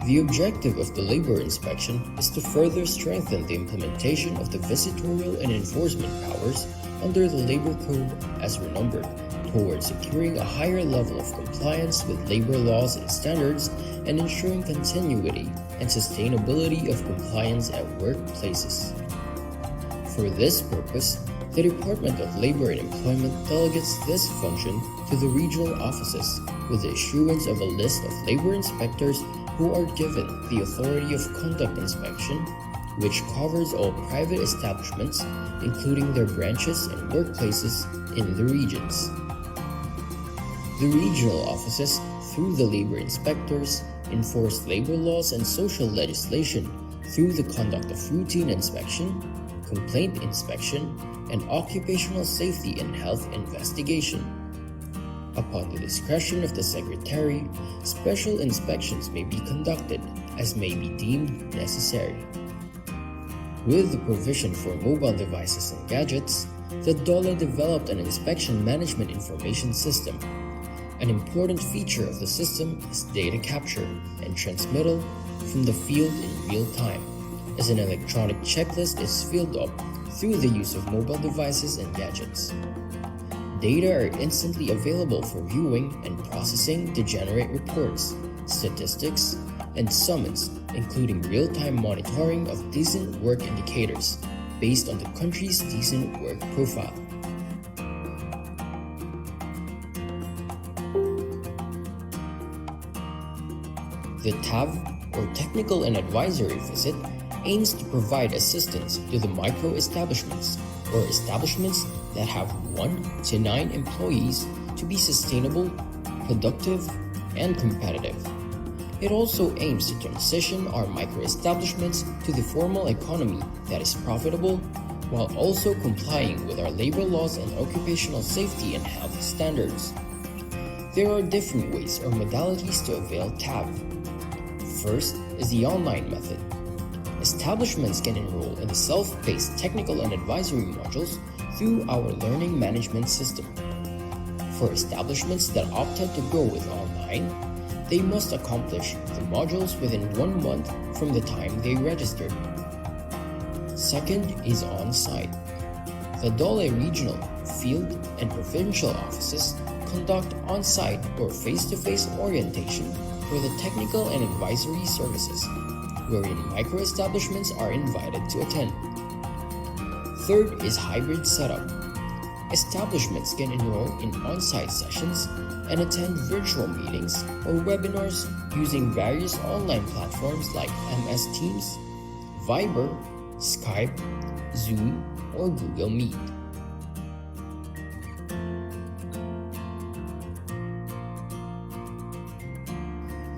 The objective of the labor inspection is to further strengthen the implementation of the visitorial and enforcement powers under the Labor Code as renumbered, towards securing a higher level of compliance with labor laws and standards and ensuring continuity and sustainability of compliance at workplaces. For this purpose, the Department of Labor and Employment delegates this function to the regional offices with the issuance of a list of labor inspectors who are given the authority of conduct inspection, which covers all private establishments, including their branches and workplaces in the regions. The regional offices, through the labor inspectors, enforce labor laws and social legislation through the conduct of routine inspection, complaint inspection, and occupational safety and health investigation. Upon the discretion of the Secretary, special inspections may be conducted as may be deemed necessary. With the provision for mobile devices and gadgets, the DOLE developed an inspection management information system. An important feature of the system is data capture and transmittal from the field in real time, as an electronic checklist is filled up through the use of mobile devices and gadgets. Data are instantly available for viewing and processing to generate reports, statistics, and summons, including real-time monitoring of decent work indicators based on the country's decent work profile. The TAV, or Technical and Advisory Visit, aims to provide assistance to the micro-establishments, or establishments that have 1 to 9 employees, to be sustainable, productive, and competitive. It also aims to transition our micro-establishments to the formal economy that is profitable, while also complying with our labor laws and occupational safety and health standards. There are different ways or modalities to avail TAV. First is the online method. Establishments can enroll in the self-paced technical and advisory modules through our learning management system. For establishments that opted to go with online, they must accomplish the modules within 1 month from the time they registered. Second is on-site. The DOLE regional, field, and provincial offices conduct on-site or face-to-face orientation for the technical and advisory services, wherein micro-establishments are invited to attend. Third is hybrid setup. Establishments can enroll in on-site sessions and attend virtual meetings or webinars using various online platforms like MS Teams, Viber, Skype, Zoom, or Google Meet.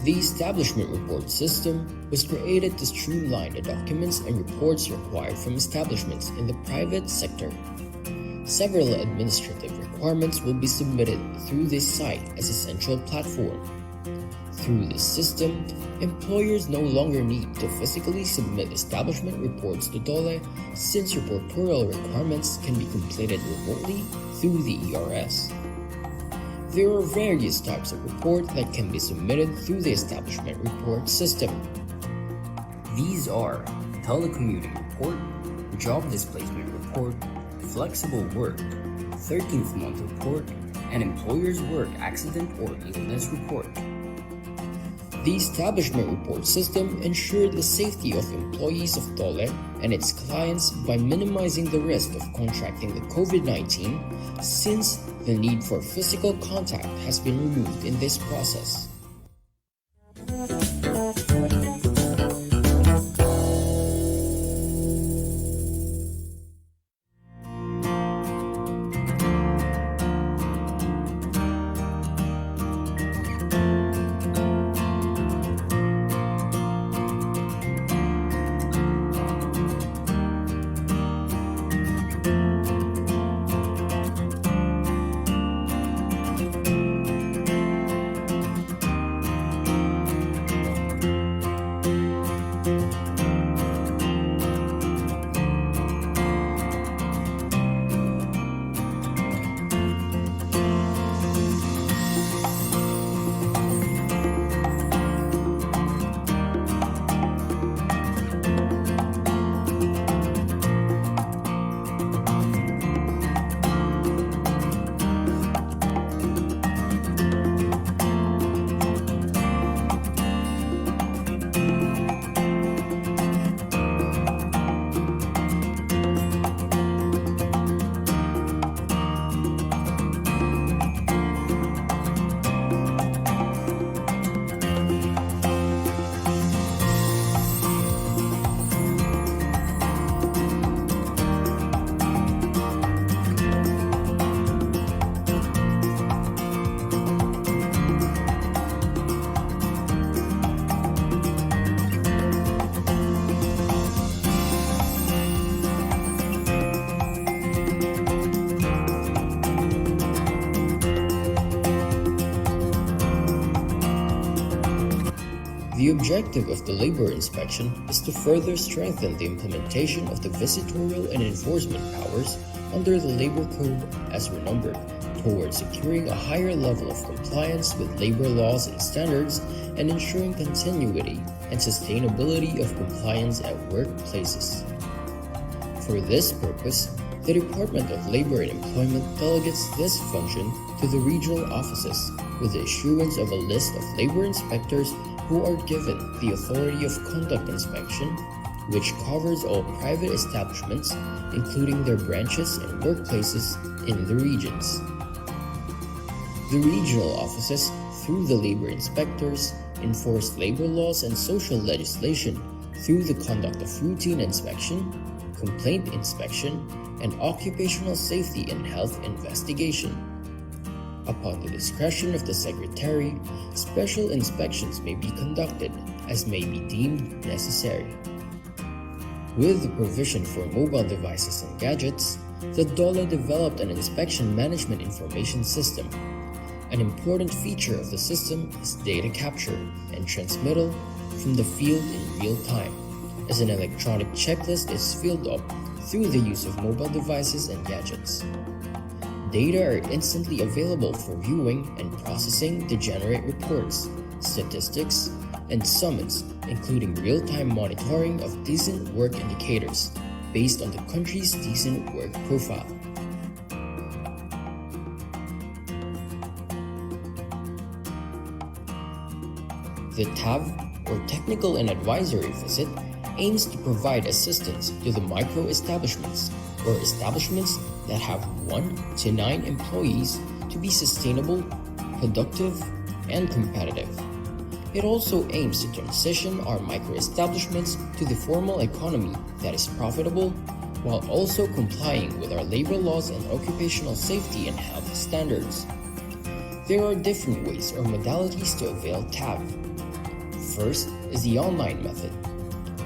The establishment report system was created to streamline the documents and reports required from establishments in the private sector. Several administrative requirements will be submitted through this site as a central platform. Through this system, employers no longer need to physically submit establishment reports to DOLE since reportorial requirements can be completed remotely through the ERS. There are various types of report that can be submitted through the establishment report system. These are telecommuting report, job displacement report, flexible work, 13th month report, and employer's work accident or illness report. The establishment report system ensured the safety of employees of DOLE and its clients by minimizing the risk of contracting the COVID-19 since the need for physical contact has been removed in this process. The objective of the labor inspection is to further strengthen the implementation of the visitorial and enforcement powers under the Labor Code as renumbered towards securing a higher level of compliance with labor laws and standards and ensuring continuity and sustainability of compliance at workplaces. For this purpose, the Department of Labor and Employment delegates this function to the regional offices with the issuance of a list of labor inspectors who are given the authority of conduct inspection, which covers all private establishments, including their branches and workplaces in the regions. The regional offices, through the labor inspectors, enforce labor laws and social legislation through the conduct of routine inspection, complaint inspection, and occupational safety and health investigation. Upon the discretion of the Secretary, special inspections may be conducted as may be deemed necessary. With the provision for mobile devices and gadgets, the DOLE developed an inspection management information system. An important feature of the system is data capture and transmittal from the field in real time, as an electronic checklist is filled up through the use of mobile devices and gadgets. Data are instantly available for viewing and processing to generate reports, statistics, and summons, including real-time monitoring of decent work indicators based on the country's decent work profile. The TAV, or Technical and Advisory Visit, aims to provide assistance to the micro-establishments, or establishments that have 1 to 9 employees, to be sustainable, productive, and competitive. It also aims to transition our micro-establishments to the formal economy that is profitable, while also complying with our labor laws and occupational safety and health standards. There are different ways or modalities to avail TAV. First is the online method.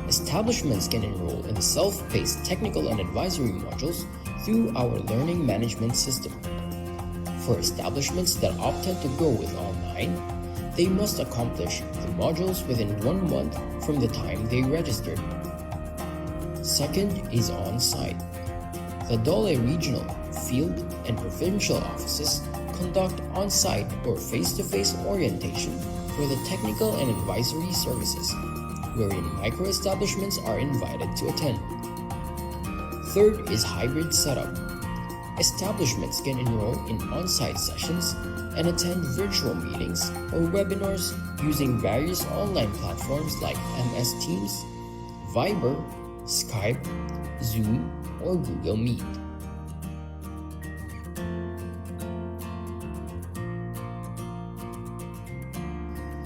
Establishments can enroll in the self-paced technical and advisory modules through our learning management system. For establishments that opted to go with online, they must accomplish the modules within 1 month from the time they registered. Second is on-site. The Dole regional, field, and provincial offices conduct on-site or face-to-face orientation for the technical and advisory services, wherein micro-establishments are invited to attend. Third is hybrid setup. Establishments can enroll in on-site sessions and attend virtual meetings or webinars using various online platforms like MS Teams, Viber, Skype, Zoom, or Google Meet.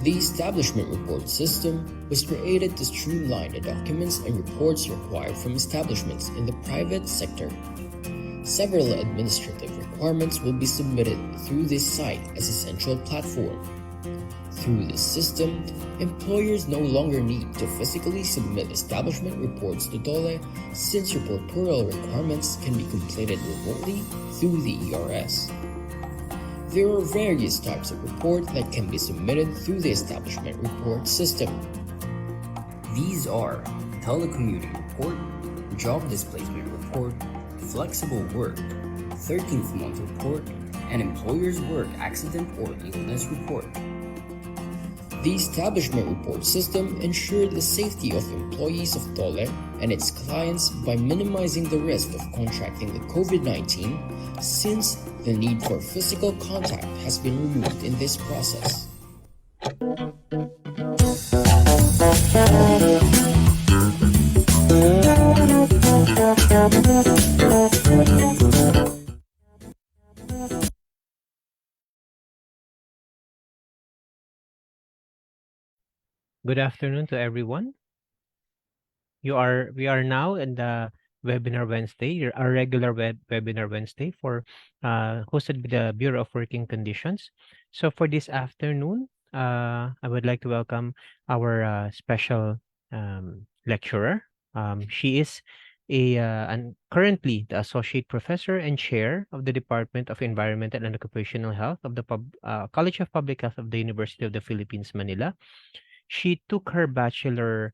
The establishment report system was created to streamline the documents and reports required from establishments in the private sector. Several administrative requirements will be submitted through this site as a central platform. Through this system, employers no longer need to physically submit establishment reports to DOLE since reportorial requirements can be completed remotely through the ERS. There are various types of report that can be submitted through the establishment report system. These are telecommuting report, job displacement report, flexible work, 13th month report, and employer's work accident or illness report. The establishment report system ensures the safety of employees of DOLE and its clients by minimizing the risk of contracting the COVID-19 since the need for physical contact has been removed in this process. Good afternoon to everyone. We are now in the Webinar Wednesday, our regular Webinar Wednesday hosted by the Bureau of Working Conditions. So for this afternoon, I would like to welcome our special lecturer. She is currently the Associate Professor and Chair of the Department of Environmental and Occupational Health of the College of Public Health of the University of the Philippines, Manila. She took her bachelor's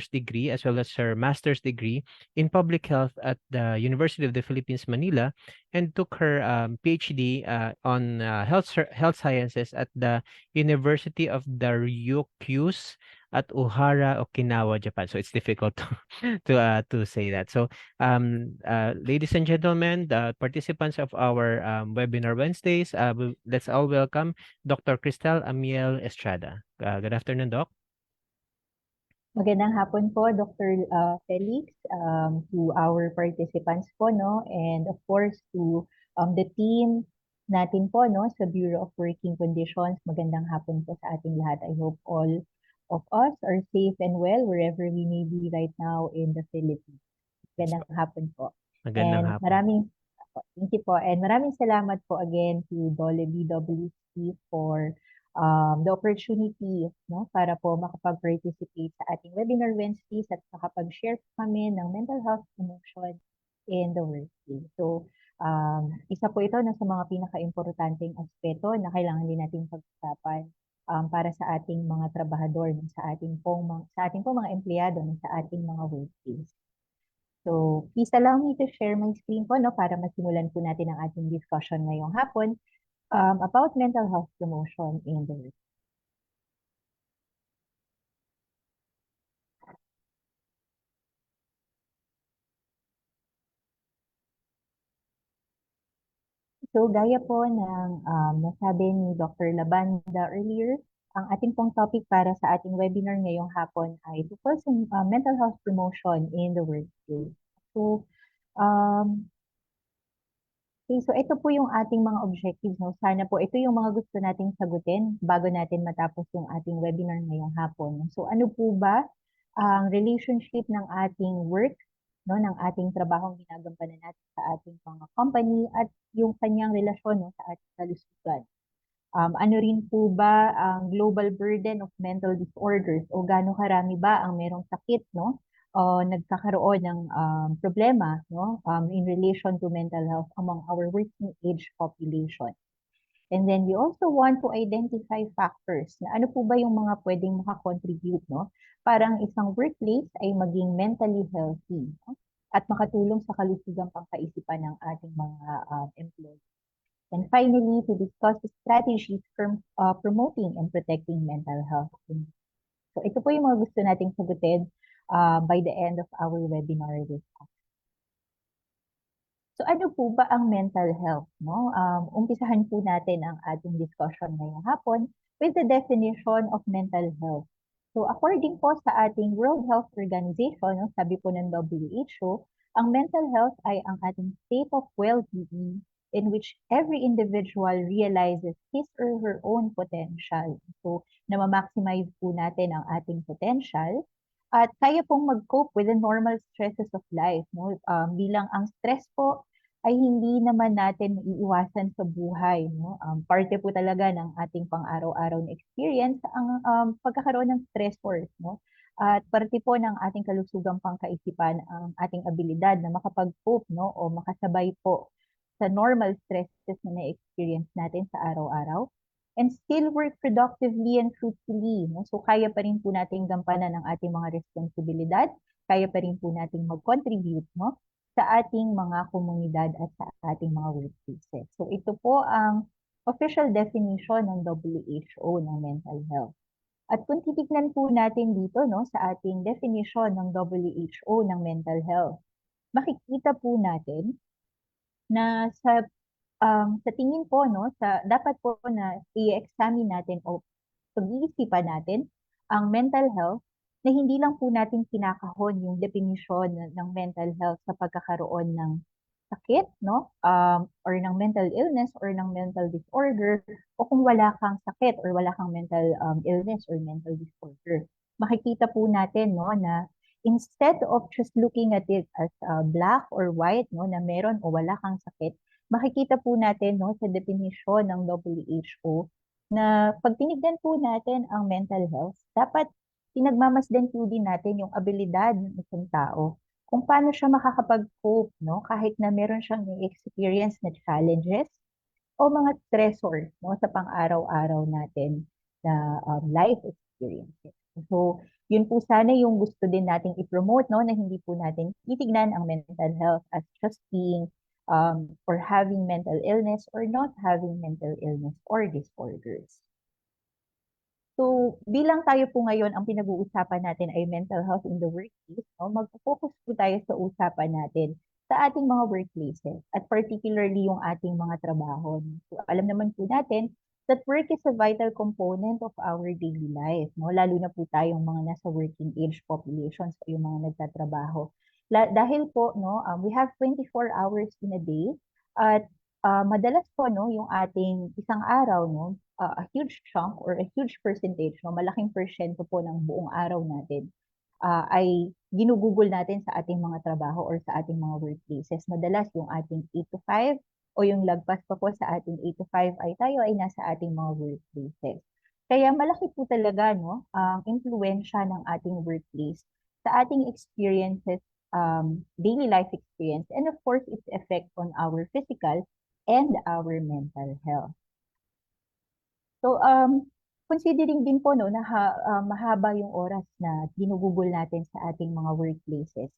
degree as well as her master's degree in public health at the University of the Philippines, Manila, and took her PhD on health sciences at the University of the Ryukyus at Ohara, Okinawa, Japan. So it's difficult to say that. So, ladies and gentlemen, the participants of our webinar Wednesdays, let's all welcome Dr. Cristel Amiel Estrada. Good afternoon, Doc. Magandang hapon po, Dr. Felix, to our participants po, no? And of course, to the team natin po, no? Sa Bureau of Working Conditions, magandang hapon po sa ating lahat. I hope all of us are safe and well wherever we may be right now in the Philippines. Magandang hapon po. Magandang hapon. Thank you po. And maraming salamat po again to Dole BWC for the opportunity, no, para po makapag-participate sa ating webinar Wednesdays at makapag-share kami ng mental health promotion in the workplace. So, isa po ito na sa mga pinaka-importanteng aspeto na kailangan din nating pag-usapan para sa ating mga trabahador, sa ating pong mga empleyado, sa ating mga workplace. So, please allow me to share my screen po, no, para masimulan po natin ang ating discussion ngayong hapon about mental health promotion in the workplace. So, gaya po ng nasabi ni Dr. Labanda earlier, ang ating pong topic para sa ating webinar ngayong hapon ay tungkol sa mental health promotion in the workplace. So, okay, so ito po yung ating mga objectives. No? Sana po ito yung mga gusto nating sagutin bago natin matapos yung ating webinar ngayong hapon. So ano po ba ang relationship ng ating work, no, ng ating trabahong ginagampanan natin sa ating mga company at yung kanyang relasyon, no, sa ating kalusugan. Ano rin po ba ang global burden of mental disorders o gaano karami ba ang merong sakit, no? O nagkakaroon ng problema, no? In relation to mental health among our working age population. And then we also want to identify factors na ano po ba yung mga pwedeng makakontribute, no? Parang isang workplace ay maging mentally healthy, no? At makatulong sa kalusugang pangkaisipan ng ating mga employees. And finally, to discuss the strategies for promoting and protecting mental health. So ito po yung mga gusto nating sagutin by the end of our webinar this afternoon. So ano po ba ang mental health? No? Umpisahan po natin ang ating discussion ngayong hapon with the definition of mental health. So according po sa ating World Health Organization, no, sabi po ng WHO, ang mental health ay ang ating state of well-being in which every individual realizes his or her own potential. So na-maximize po natin ang ating potential at kaya pong mag-cope with the normal stresses of life. No? Bilang ang stress po ay hindi naman natin maiiwasan sa buhay. No? Parte po talaga ng ating pang-araw-araw na experience ang pagkakaroon ng stressors. No? At parte po ng ating kalusugang pangkaisipan ang ating abilidad na makapag-cope, no? O makasabay po sa normal stresses na na-experience natin sa araw-araw and still work productively and fruitfully. No? So kaya pa rin po natin gampanan ang ating mga responsibilidad, kaya pa rin po natin mag-contribute, no? Sa ating mga komunidad at sa ating mga workplaces. So ito po ang official definition ng WHO ng mental health. At kung titignan po natin dito, no, sa ating definition ng WHO ng mental health, makikita po natin na sa tingin po, no, dapat po na i-examine natin o pag-iisipan natin ang mental health na hindi lang po natin kinakahon yung definition ng mental health sa pagkakaroon ng sakit, no? Or ng mental illness or ng mental disorder o kung wala kang sakit or wala kang mental illness or mental disorder. Makikita po natin, no, na instead of just looking at it as black or white, no, na meron o wala kang sakit, makikita po natin, no, sa definition ng WHO na pag tinignan po natin ang mental health, dapat pinagmamasdan po din natin yung abilidad ng isang tao kung paano siya makakapag-cope, no, kahit na meron siyang experience na challenges o mga stressors, no, sa pang-araw-araw natin na life experiences. So, yun po sana yung gusto din nating i-promote, no, na hindi po natin titignan ang mental health as just being or having mental illness or not having mental illness or disorders. So, bilang tayo po ngayon, ang pinag-uusapan natin ay mental health in the workplace, no? Mag-focus po tayo sa usapan natin sa ating mga workplaces at particularly yung ating mga trabaho. So, alam naman po natin that work is a vital component of our daily life, no? Lalo na po tayong mga nasa working age populations o yung mga nagtatrabaho. Dahil po, no, we have 24 hours in a day at madalas po, no, yung ating isang araw, no, a huge chunk or a huge percentage, no, malaking porsyento po ng buong araw natin ay ginugugol natin sa ating mga trabaho or sa ating mga workplaces. Madalas yung ating 8 to 5 o yung lagpas pa po sa ating 8 to 5 ay tayo ay nasa ating mga workplaces. Kaya malaki po talaga, no, ang impluwensya ng ating workplace sa ating experiences, daily life experience, and of course, its effect on our physical and our mental health. So, considering din po, no, na mahaba yung oras na ginugugol natin sa ating mga workplaces,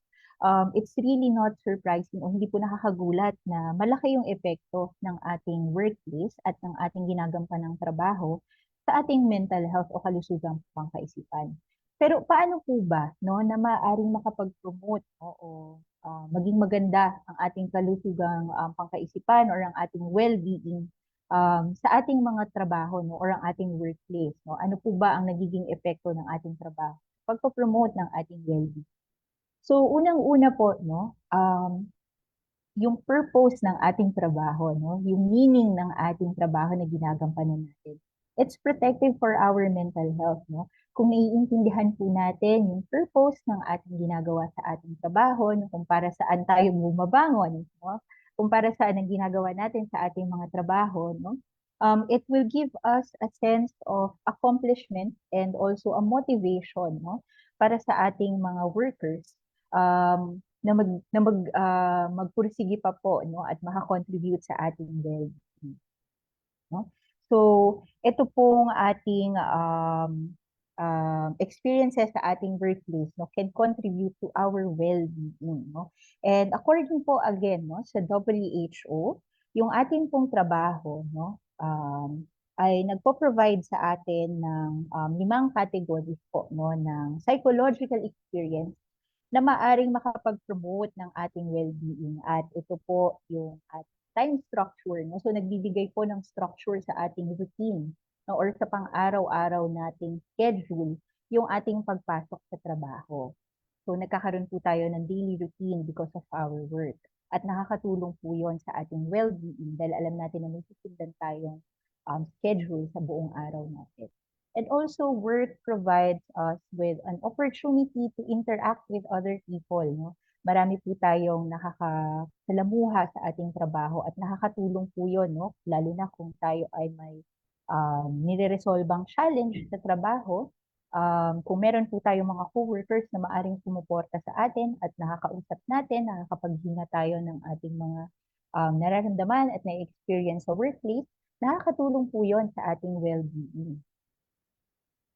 it's really not surprising o hindi po nakakagulat na malaki yung epekto ng ating workplace at ng ating ginagampanan ng trabaho sa ating mental health o kalusugang pangkaisipan. Pero paano po ba, no, na maaaring makapag-promote, no, o maging maganda ang ating kalusugang pangkaisipan or ang ating well-being sa ating mga trabaho, no, or ang ating workplace, no? Ano po ba ang nagiging epekto ng ating trabaho? Pagpo-promote ng ating well-being. So, unang-una po, no, yung purpose ng ating trabaho, no, yung meaning ng ating trabaho na ginagampanan natin. It's protective for our mental health, no? Kung naiintindihan po natin yung purpose ng ating ginagawa sa ating trabaho, no, kung para saan tayo bumabangon, no? Kung para saan ang ginagawa natin sa ating mga trabaho, no? it will give us a sense of accomplishment and also a motivation, no, para sa ating mga workers magpursige pa po, no, at makakontribute sa ating well-being, no? So, ito pong ating experiences sa ating workplace, no, can contribute to our well-being, no? And according po again, no, sa WHO, yung ating pong trabaho, no, ay nagpo-provide sa atin ng 5 categories po, no, ng psychological experience na maaring makapag-promote ng ating well-being. At ito po yung time structure, no? So nagbibigay po ng structure sa ating routine, no? Or sa pang-araw-araw nating schedule yung ating pagpasok sa trabaho. So nagkakaroon po tayo ng daily routine because of our work. At nakakatulong po yon sa ating well-being dahil alam natin na may susundan tayong schedule sa buong araw natin. And also, work provides us with an opportunity to interact with other people, no? Marami po tayong nakakasalamuha sa ating trabaho at nakakatulong po yun, no? Lalo na kung tayo ay may nire-resolvang challenge sa trabaho. Kung meron po tayong mga co-workers na maaring sumuporta sa atin at nakakausap natin, nakakapaghinga tayo ng ating mga nararamdaman at na-experience sa workplace, nakakatulong po yon sa ating well-being.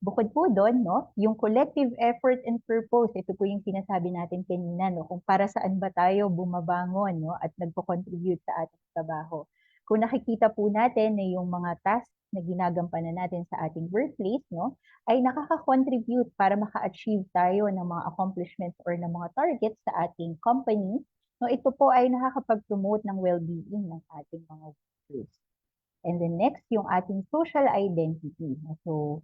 Bukod po doon, no, yung collective effort and purpose, ito po yung sinasabi natin kanina, no, kung para saan ba tayo bumabangon, no, at nagpo-contribute sa ating trabaho. Kung nakikita po natin na yung mga tasks na ginagampanan natin sa ating workplace, no, ay nakaka-contribute para maka-achieve tayo ng mga accomplishments or ng mga targets sa ating company, no, ito po ay nakakapag-promote ng well-being ng ating mga workers. And then next, yung ating social identity. So,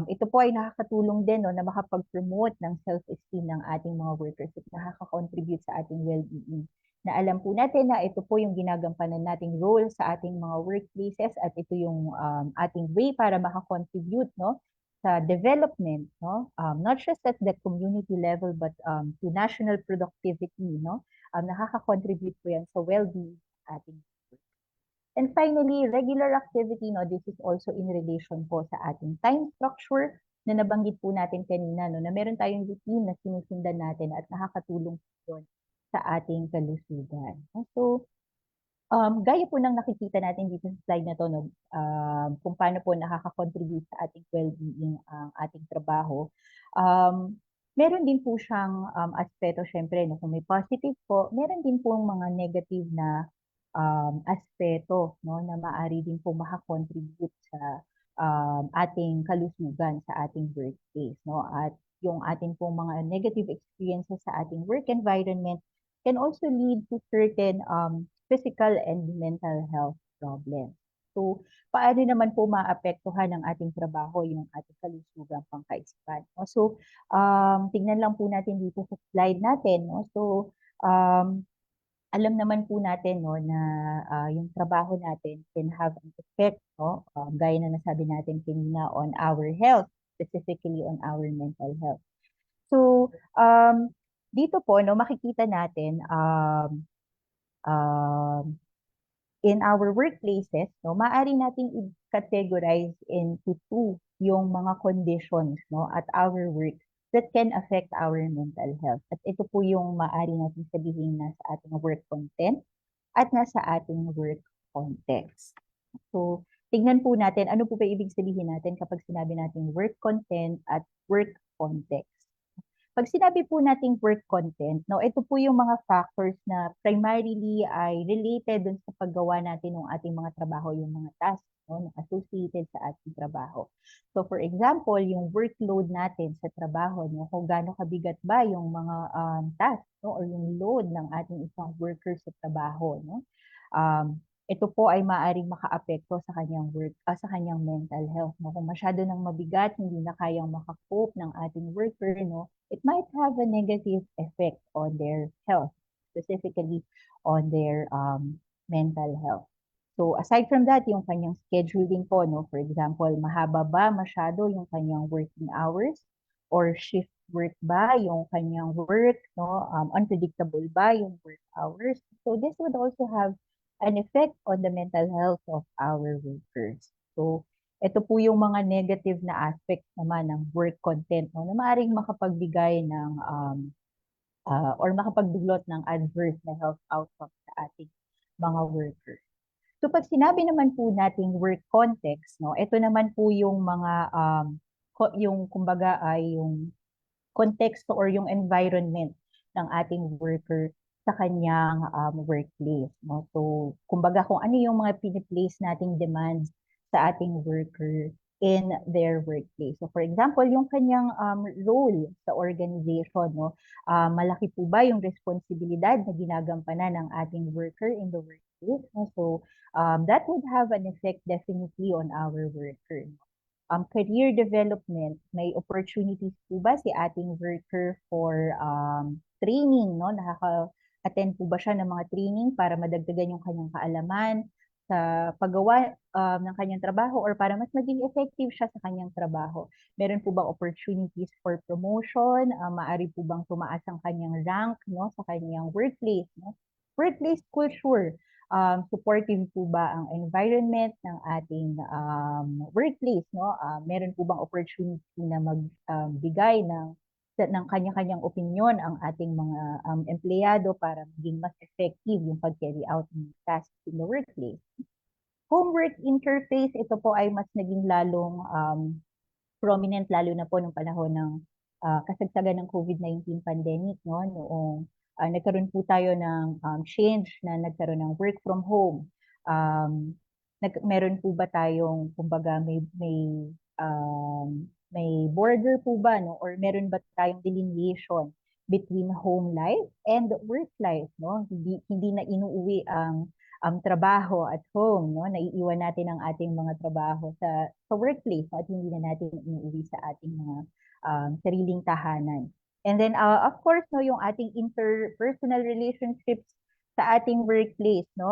ito po ay nakakatulong din, no, na makapag-promote ng self-esteem ng ating mga workers at nakaka-contribute sa ating well-being. Na alam po natin na ito po yung ginagampanan nating role sa ating mga workplaces at ito yung ating way para makakontribute, no, sa development, no, not just at the community level but to national productivity, no. Nakaka-contribute po yan sa well-being ating. And finally, regular activity, no, this is also in relation po sa ating time structure na nabanggit po natin kanina, no, na meron tayong routine na sinusundan natin at nakakatulong po yun sa ating kalusugan. So, gaya po ng nakikita natin dito sa slide na to, no, kung paano po nakaka-contribute sa ating well-being ang ating trabaho, meron din po siyang aspeto, syempre, no, kung may positive po, meron din po mga negative na aspeto, no, na maaari din po makakontribute sa ating kalusugan sa ating workplace, no, at yung ating pong mga negative experiences sa ating work environment can also lead to certain physical and mental health problems. So, paano naman po maapektuhan ng ating trabaho yung ating kalusugan pangkaisipan? No? So, tingnan lang po natin dito sa slide natin. No? So, alam naman po natin, no, na yung trabaho natin can have an effect, no, gaya na nasabi natin kanina, on our health, specifically on our mental health. So, dito po, no, makikita natin in our workplaces, no, maaari nating i-categorize into two yung mga conditions, no, at our work that can affect our mental health. At ito po yung maaari natin sabihin na sa ating work content at nasa ating work context. So, tignan po natin ano po ba ibig sabihin natin kapag sinabi natin work content at work context. Pag sinabi po nating work content, no, ito po yung mga factors na primarily ay related dun sa paggawa natin ng ating mga trabaho, yung mga tasks, no, na associated sa ating trabaho. So for example, yung workload natin sa trabaho, no, kung gaano kabigat ba yung mga tasks, no, or yung load ng ating isang worker sa trabaho, no. Ito po ay maaaring makaapekto sa kanyang work, sa kanyang mental health. No? Kung masyado nang mabigat, hindi na kayang makakope ng ating worker, no? It might have a negative effect on their health, specifically on their mental health. So aside from that, yung kanyang scheduling po, no? For example, mahaba ba masyado yung kanyang working hours? Or shift work ba yung kanyang work, no? Unpredictable ba yung work hours? So this would also have an effect on the mental health of our workers. So, ito po yung mga negative na aspects naman ng work content, no, na maaaring makapagbigay ng or makapagdulot ng adverse na health outcomes sa ating mga workers. So pag sinabi naman po nating work context, no, ito naman po yung mga yung kumbaga ay yung konteksto or yung environment ng ating worker sa kanyang workplace, no. So kumbaga kung ano yung mga piniplace nating demands sa ating worker in their workplace. So for example, yung kanyang role sa organization, no, malaki po ba yung responsibilidad na ginagampanan ng ating worker in the workplace, no? So that would have an effect definitely on our worker. Career development, may opportunities po ba si ating worker for training, no? Nakaka-attend po ba siya ng mga training para madagdagan yung kanyang kaalaman sa paggawa ng kanyang trabaho or para mas maging effective siya sa kanyang trabaho? Meron po bang opportunities for promotion? Maaari po bang tumaas ang kanyang rank, no, sa kanyang workplace, no? Workplace culture, supportive po ba ang environment ng ating workplace, no? Meron po bang opportunity na magbigay ng kanya-kanyang opinion ang ating mga empleyado para maging mas effective yung pag-carry out ng tasks in the workplace? Homework interface, ito po ay mas naging lalong prominent lalo na po nung panahon ng kasagsagan ng COVID-19 pandemic, no? Noong nagkaroon po tayo ng change na nagkaroon ng work from home. Meron po ba tayong, kumbaga, may border po ba, no? Or meron ba tayong delineation between home life and work life, no? Hindi na inuuwi ang trabaho at home, no? Naiiwan natin ang ating mga trabaho sa workplace, no? At hindi na natin inuuwi sa ating mga sariling tahanan. And then, of course, no, yung ating interpersonal relationships sa ating workplace, no?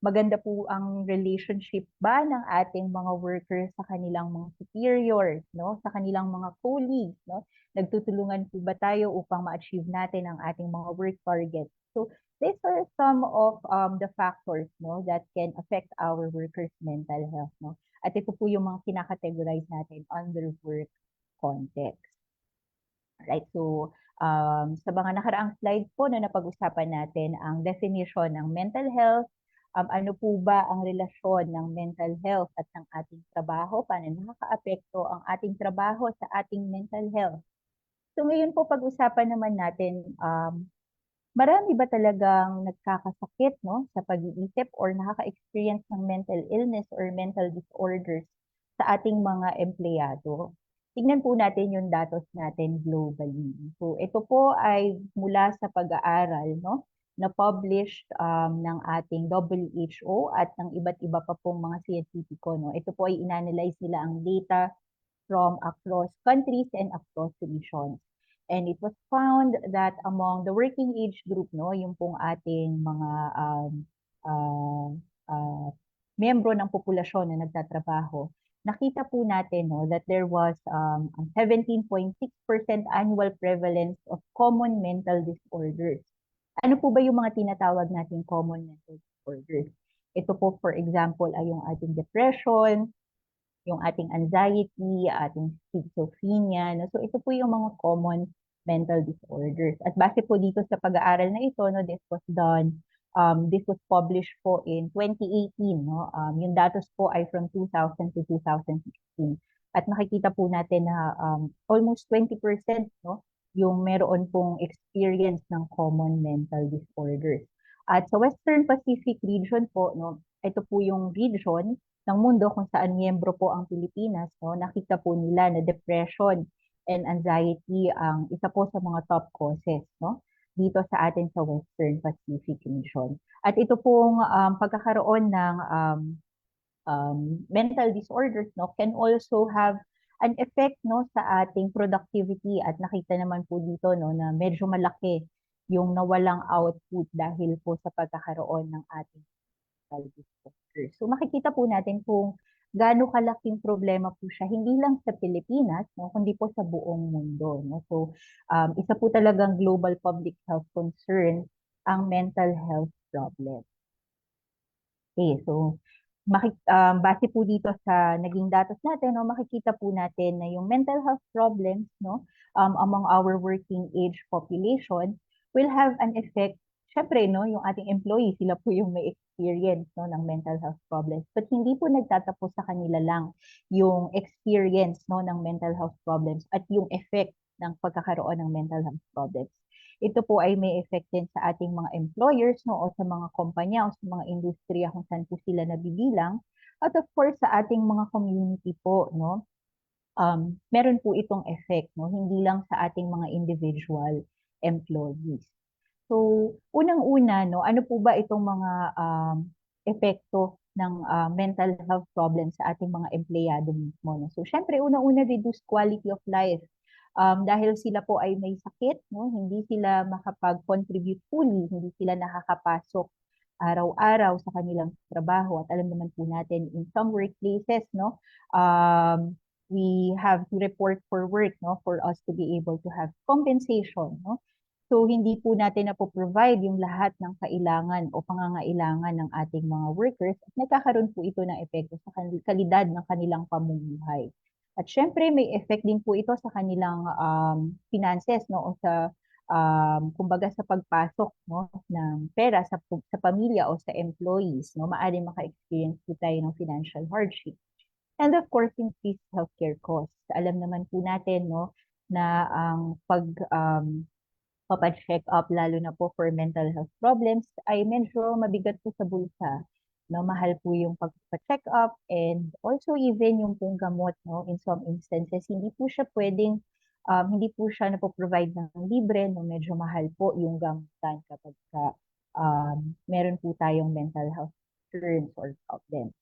Maganda po ang relationship ba ng ating mga workers sa kanilang mga superiors, no? Sa kanilang mga colleagues, no? Nagtutulungan po ba tayo upang ma-achieve natin ang ating mga work targets? So, these are some of the factors, no, that can affect our workers' mental health, no? At ito po yung mga kinakategorize natin under work context. Right, so sa mga nakaraang slides po na napag-usapan natin ang definition ng mental health, ano po ba ang relasyon ng mental health at ng ating trabaho, paano nakakaapekto ang ating trabaho sa ating mental health. So ngayon po pag-usapan naman natin, marami ba talagang nagkakasakit, no, sa pag-iisip or nakaka-experience ng mental illness or mental disorders sa ating mga empleyado? Tingnan po natin yung datos natin globally. So ito po ay mula sa pag-aaral, no, na published ng ating WHO at ng iba't iba pa pong mga siyentipiko, no. Ito po ay inanalyze nila ang data from across countries and across regions. And it was found that among the working age group, no, yung pong ating mga membro ng populasyon na nagtatrabaho, nakita po natin, no, that there was 17.6% annual prevalence of common mental disorders. Ano po ba yung mga tinatawag nating common mental disorders? Ito po, for example, ay yung ating depression, yung ating anxiety, ating schizophrenia. No? So ito po yung mga common mental disorders. At base po dito sa pag-aaral na ito, no, this was published po in 2018. No? Yung datos po ay from 2000 to 2016. At makikita po natin na almost 20%, no, yung meron pong experience ng common mental disorders. At sa Western Pacific region po, no, ito po yung region ng mundo kung saan miyembro po ang Pilipinas, no, nakita po nila na depression and anxiety ang isa po sa mga top causes, no, dito sa atin sa Western Pacific region. At ito pong pagkakaroon ng mental disorders, no, can also have an effect, no, sa ating productivity. At nakita naman po dito, no, na medyo malaki yung nawalang output dahil po sa pagkakaroon ng ating mental disorders. So makikita po natin kung gaano kalaking problema po siya, hindi lang sa Pilipinas, no, kundi po sa buong mundo. No? So isa po talagang global public health concern ang mental health problem. Okay, so base po dito sa naging datos natin, no, makikita po natin na yung mental health problems, no, among our working age population will have an effect. Syempre, no, yung ating employees, sila po yung may experience, no, ng mental health problems. But hindi po nagtatapos sa kanila lang yung experience, no, ng mental health problems at yung effect ng pagkakaroon ng mental health problems. Ito po ay may effect din sa ating mga employers, no, o sa mga kumpanya o sa mga industriya kung saan po sila nabibilang. At of course, sa ating mga community po, no, meron po itong effect, no, hindi lang sa ating mga individual employees. So, unang-una, no, ano po ba itong mga epekto ng mental health problems sa ating mga empleyado mismo? No? So, syempre, unang-una, reduced quality of life. Dahil sila po ay may sakit, no, hindi sila makapag-contribute fully, hindi sila nakakapasok araw-araw sa kanilang trabaho. At alam naman po natin, in some workplaces, no, we have to report for work, no, for us to be able to have compensation, no. So, hindi po natin na provide yung lahat ng kailangan o pangangailangan ng ating mga workers at nagkakaroon po ito ng epekto sa kalidad ng kanilang pamumuhay. At syempre, may effect din po ito sa kanilang finances, no, o sa kumbaga sa pagpasok, no, ng pera sa pamilya o sa employees, no, maaring maka-experience po tayo ng financial hardship. And of course, increased healthcare costs. Alam naman po natin, no, na ang papa-check up lalo na po for mental health problems ay medyo mabigat po sa bulsa. No, mahal po yung pagpa-check up and also even yung pong gamot, no, in some instances hindi po siya pwedeng hindi po siya provide ng libre, no, medyo mahal po yung gamutan kapag meron po tayong mental health concerns or problems.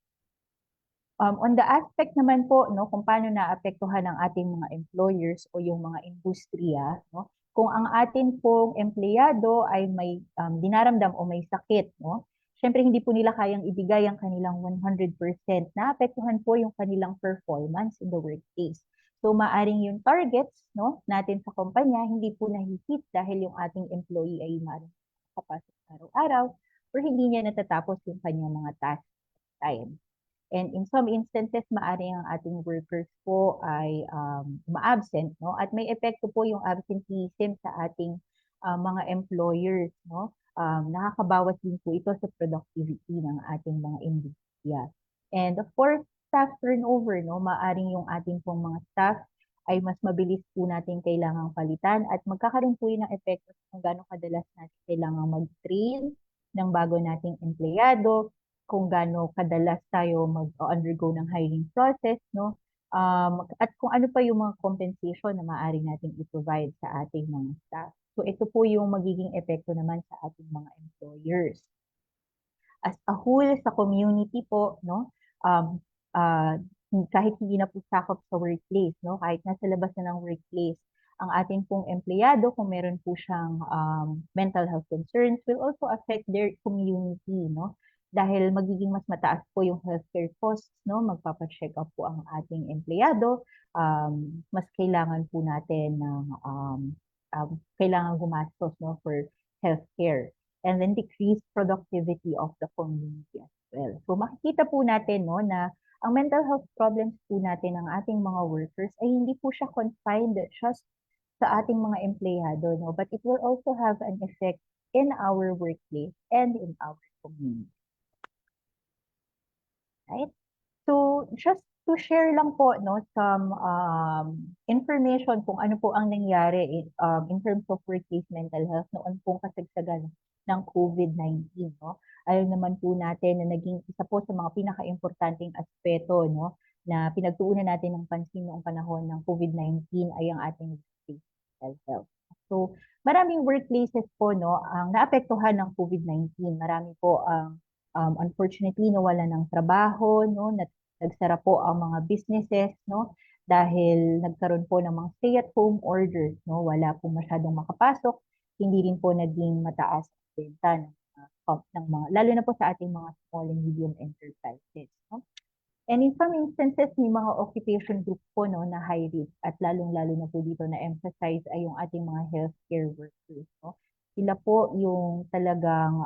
On the aspect naman po, no, kung paano naapektuhan ng ating mga employers o yung mga industriya, no, kung ang atin pong empleyado ay may dinaramdam o may sakit, no, syempre hindi po nila kayang ibigay ang kanilang 100%, naapektuhan po yung kanilang performance in the workplace. So maaring yung targets, no, natin sa kumpanya hindi po nahihit dahil yung ating employee ay maaring kapasok araw-araw or hindi niya natatapos yung kanyang mga task time. And in some instances, maaring ang ating workers po ay ma-absent, no? At may epekto po yung absenteeism sa ating mga employers, no? Nakakabawas din po ito sa productivity ng ating mga industriya. And of course, staff turnover, no? Maaring yung ating pong mga staff ay mas mabilis po natin kailangang palitan at magkakaroon po yun ng epekto kung gaano kadalas natin kailangang mag-train ng bago nating empleyado, kung gaano kadalas tayo mag-undergo ng hiring process, no? At kung ano pa yung mga compensation na maaari nating i-provide sa ating mga staff. So ito po yung magiging epekto naman sa ating mga employers. As a whole sa community po, no? Kahit hindi na po sakop sa workplace, no? Kahit nasa labas na ng workplace, ang ating pong empleyado, kung meron po siyang mental health concerns, will also affect their community, no? Dahil magiging mas mataas po yung healthcare costs, no? Magpapa-check up po ang ating empleyado, mas kailangan po natin ng kailangan gumastos, no, for healthcare. And then decrease productivity of the community as well. So makikita po natin, no, na ang mental health problems po natin ng ating mga workers ay hindi po siya confined just sa ating mga empleyado, no, but it will also have an effect in our workplace and in our community. Right? So just to share lang po, no, some information kung ano po ang nangyari in terms of workplace mental health noon pong kasagsagan ng COVID-19, no? Alam naman po natin na naging isa po sa mga pinaka-importanting aspeto, no, na pinagtuunan natin ng pansin noong panahon ng COVID-19 ay ang ating workplace mental health. So, maraming workplaces po, no, ang naapektuhan ng COVID-19. Marami po ang unfortunately nawala ng trabaho, no, nagsara po ang mga businesses, no, dahil nagkaroon po ng mga stay-at-home orders, no, wala po masyadong makapasok, hindi rin po naging mataas ang benta ng mga, lalo na po sa ating mga small and medium enterprises, no. And in some instances, may mga occupation group po, no, na high risk at lalong-lalo na po dito na emphasize ay yung ating mga healthcare workers, no. Sila po yung talagang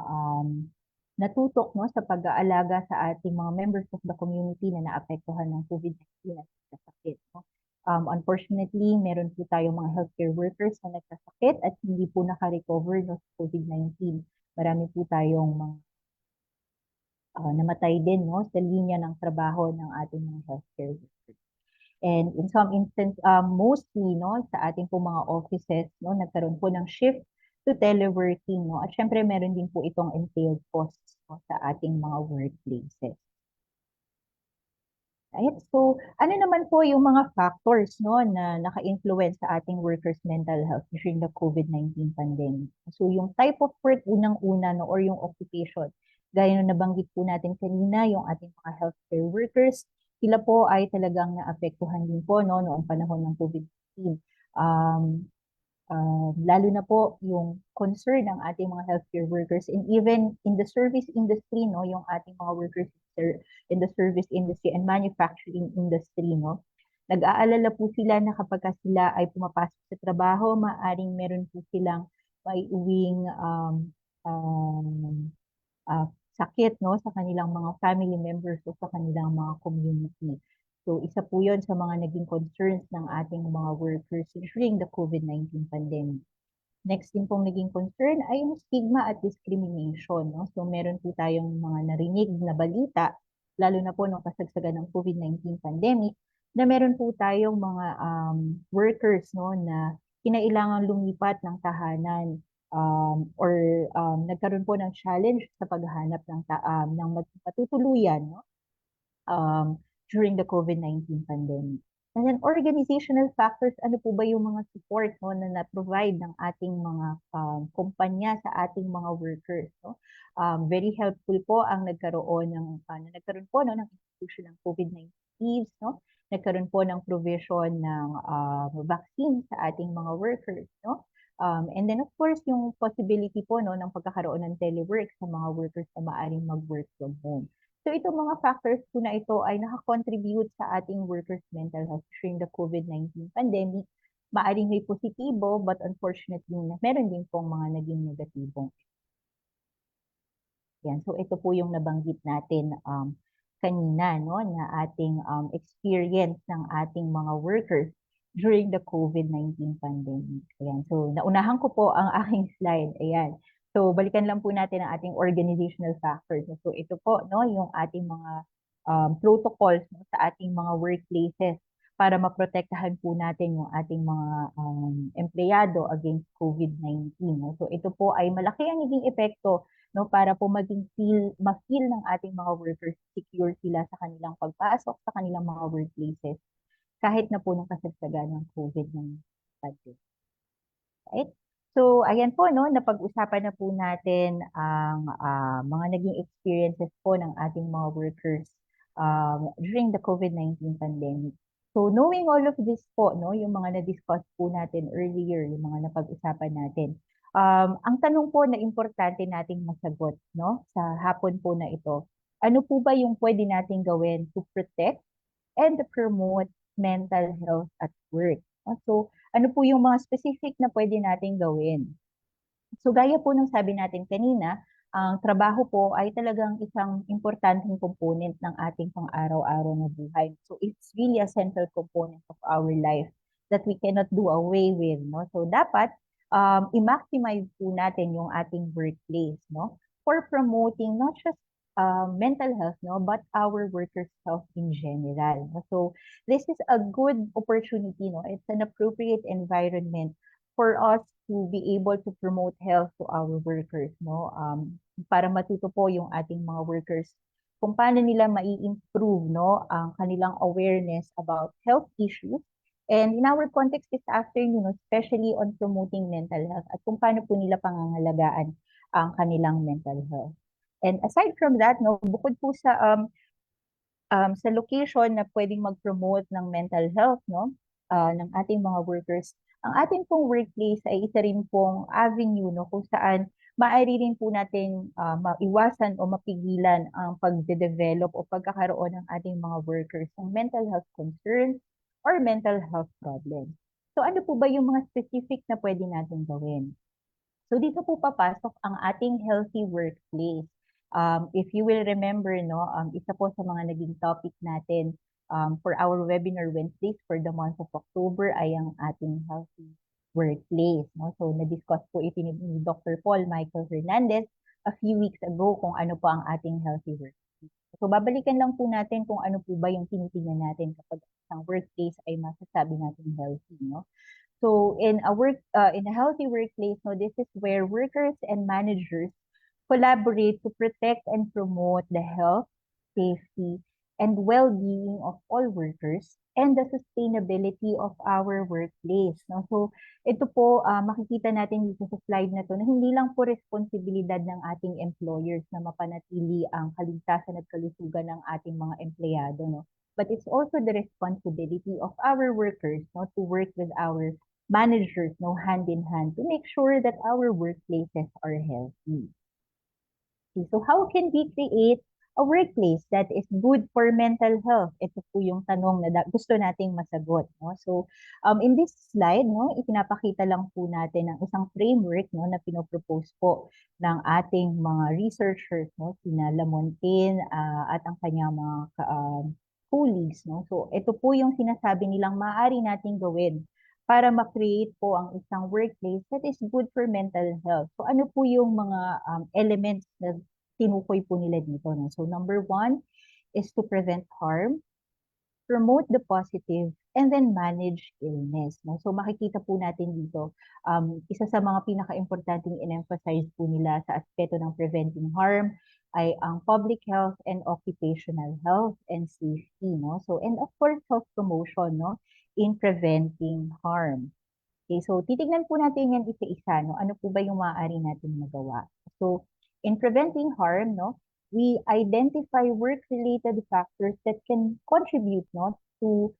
natutok, no, sa pag-aalaga sa ating mga members of the community na naapektuhan ng COVID-19 at nagkasakit. No? Unfortunately, meron po tayong mga healthcare workers na nagkasakit at hindi po naka-recover, no, sa COVID-19. Marami po tayong mga namatay din, no, sa linya ng trabaho ng ating mga healthcare workers. And in some instance, mostly, no, sa ating po mga offices, no, nagkaroon po ng shift to teleworking, no. At syempre, meron din po itong entailed costs, no, sa ating mga workplaces. Right? So, ano naman po yung mga factors, no, na naka-influence sa ating workers' mental health during the COVID-19 pandemic? So, yung type of work unang-una, no, or yung occupation. Gaya na nabanggit po natin kanina, yung ating mga healthcare workers, sila po ay talagang naapektuhan din po, no, noong panahon ng COVID-19. Lalo na po yung concern ng ating mga healthcare workers, and even in the service industry, no, yung ating mga workers in the service industry and manufacturing industry, no, nag-aalala po sila na kapag sila ay pumapasok sa trabaho, maaring meron po silang maiuwing um, sakit, no, sa kanilang mga family members o sa kanilang mga community. So isa po yun sa mga naging concerns ng ating mga workers during the COVID-19 pandemic. Next din pong naging concern ay yung stigma at discrimination. No? So meron po tayong mga narinig na balita, lalo na po nung kasagsagan ng COVID-19 pandemic, na meron po tayong mga workers, no, na kinailangan lumipat ng tahanan or nagkaroon po ng challenge sa paghahanap ng matutuluyan, no? During the COVID-19 pandemic. And then organizational factors, ano po ba yung mga support, no, na na-provide ng ating mga kumpanya sa ating mga workers, no? Very helpful po ang nagkaroon po, no, ng institution ng COVID-19 leaves, no? Nagkaroon po ng provision ng vaccine sa ating mga workers, no? And then of course, yung possibility po, no, ng pagkakaroon ng telework sa mga workers na maaaring mag-work from home. So itong mga factors po na ito ay nakakontribute sa ating workers' mental health during the COVID-19 pandemic. Maaring may positibo, but unfortunately, meron din pong mga naging negatibong. Yan. So ito po yung nabanggit natin kanina, no, na ating experience ng ating mga workers during the COVID-19 pandemic. Ayan. So naunahan ko po ang aking slide. Ayan. So, balikan lang po natin ang ating organizational factors. So, ito po, no, yung ating mga protocols, no, sa ating mga workplaces para maprotektahan po natin yung ating mga empleyado against COVID-19. No? So, ito po ay malaki ang naging epekto, no, para po ma-feel ng ating mga workers secure sila sa kanilang pagpasok sa kanilang mga workplaces kahit na po nung kasagsagan ng COVID-19 pandemic. Right? So, ayan po, no, napag-usapan na po natin ang mga naging experiences po ng ating mga workers during the COVID-19 pandemic. So, knowing all of this po, no, yung mga na-discuss po natin earlier, yung mga napag-usapan natin, ang tanong po na importante nating masagot, no, sa hapon po na ito, ano po ba yung pwede nating gawin to protect and promote mental health at work? So, ano po yung mga specific na pwede nating gawin? So gaya po ng sabi natin kanina, ang trabaho po ay talagang isang importanteng component ng ating pang-araw-araw na buhay. So it's really a central component of our life that we cannot do away with, no? So dapat i-maximize po natin yung ating workplace, no? For promoting not just mental health, no, but our workers' health in general. No? So this is a good opportunity, no? It's an appropriate environment for us to be able to promote health to our workers, no? Para matuto po yung ating mga workers kung paano nila mai-improve, no, ang kanilang awareness about health issues. And in our context this afternoon, no, especially on promoting mental health at kung paano po nila pangangalagaan ang kanilang mental health. And aside from that, no, bukod po sa location na pwedeng mag-promote ng mental health, no, ng ating mga workers, ang ating pong workplace ay isa rin pong avenue, no, kung saan maaari rin po natin maiwasan o mapigilan ang pagde-develop o pagkakaroon ng ating mga workers ng mental health concerns or mental health problems. So ano po ba yung mga specific na pwede natin gawin? So dito po papasok ang ating healthy workplace. If you will remember, no, isa po sa mga naging topic natin for our webinar Wednesdays for the month of October ay ang ating healthy workplace. No? So, na-discuss po ito ni Dr. Paul Michael Hernandez a few weeks ago kung ano po ang ating healthy workplace. So, babalikan lang po natin kung ano po ba yung tinitingnan natin kapag isang workplace ay masasabi natin healthy. No? So, in a healthy workplace, no, this is where workers and managers collaborate to protect and promote the health, safety, and well-being of all workers and the sustainability of our workplace. No? So, ito po, makikita natin dito sa slide na to na hindi lang po responsibilidad ng ating employers na mapanatili ang kaligtasan at kalusugan ng ating mga empleyado. No? But it's also the responsibility of our workers, no, to work with our managers, no, hand in hand to make sure that our workplaces are healthy. So how can we create a workplace that is good for mental health? Ito po yung tanong na gusto nating masagot. No? So in this slide, no, ipinapakita lang po natin ang isang framework, no, na pinopropose po ng ating mga researchers, no, sina Lamontin at ang kanyang mga colleagues. No? So ito po yung sinasabi nilang maaari nating gawin para ma-create po ang isang workplace that is good for mental health. So ano po yung mga elements na tinukoy po nila dito? No? So number 1 is to prevent harm, promote the positive, and then manage illness. No? So makikita po natin dito, isa sa mga pinaka-importanting in-emphasize po nila sa aspeto ng preventing harm ay ang public health and occupational health and safety. No? So, and of course, health promotion, no, in preventing harm. Okay, so titignan po natin yan isa-isa, no? Ano po ba yung maaari natin magawa? So, in preventing harm, no, we identify work-related factors that can contribute, no, to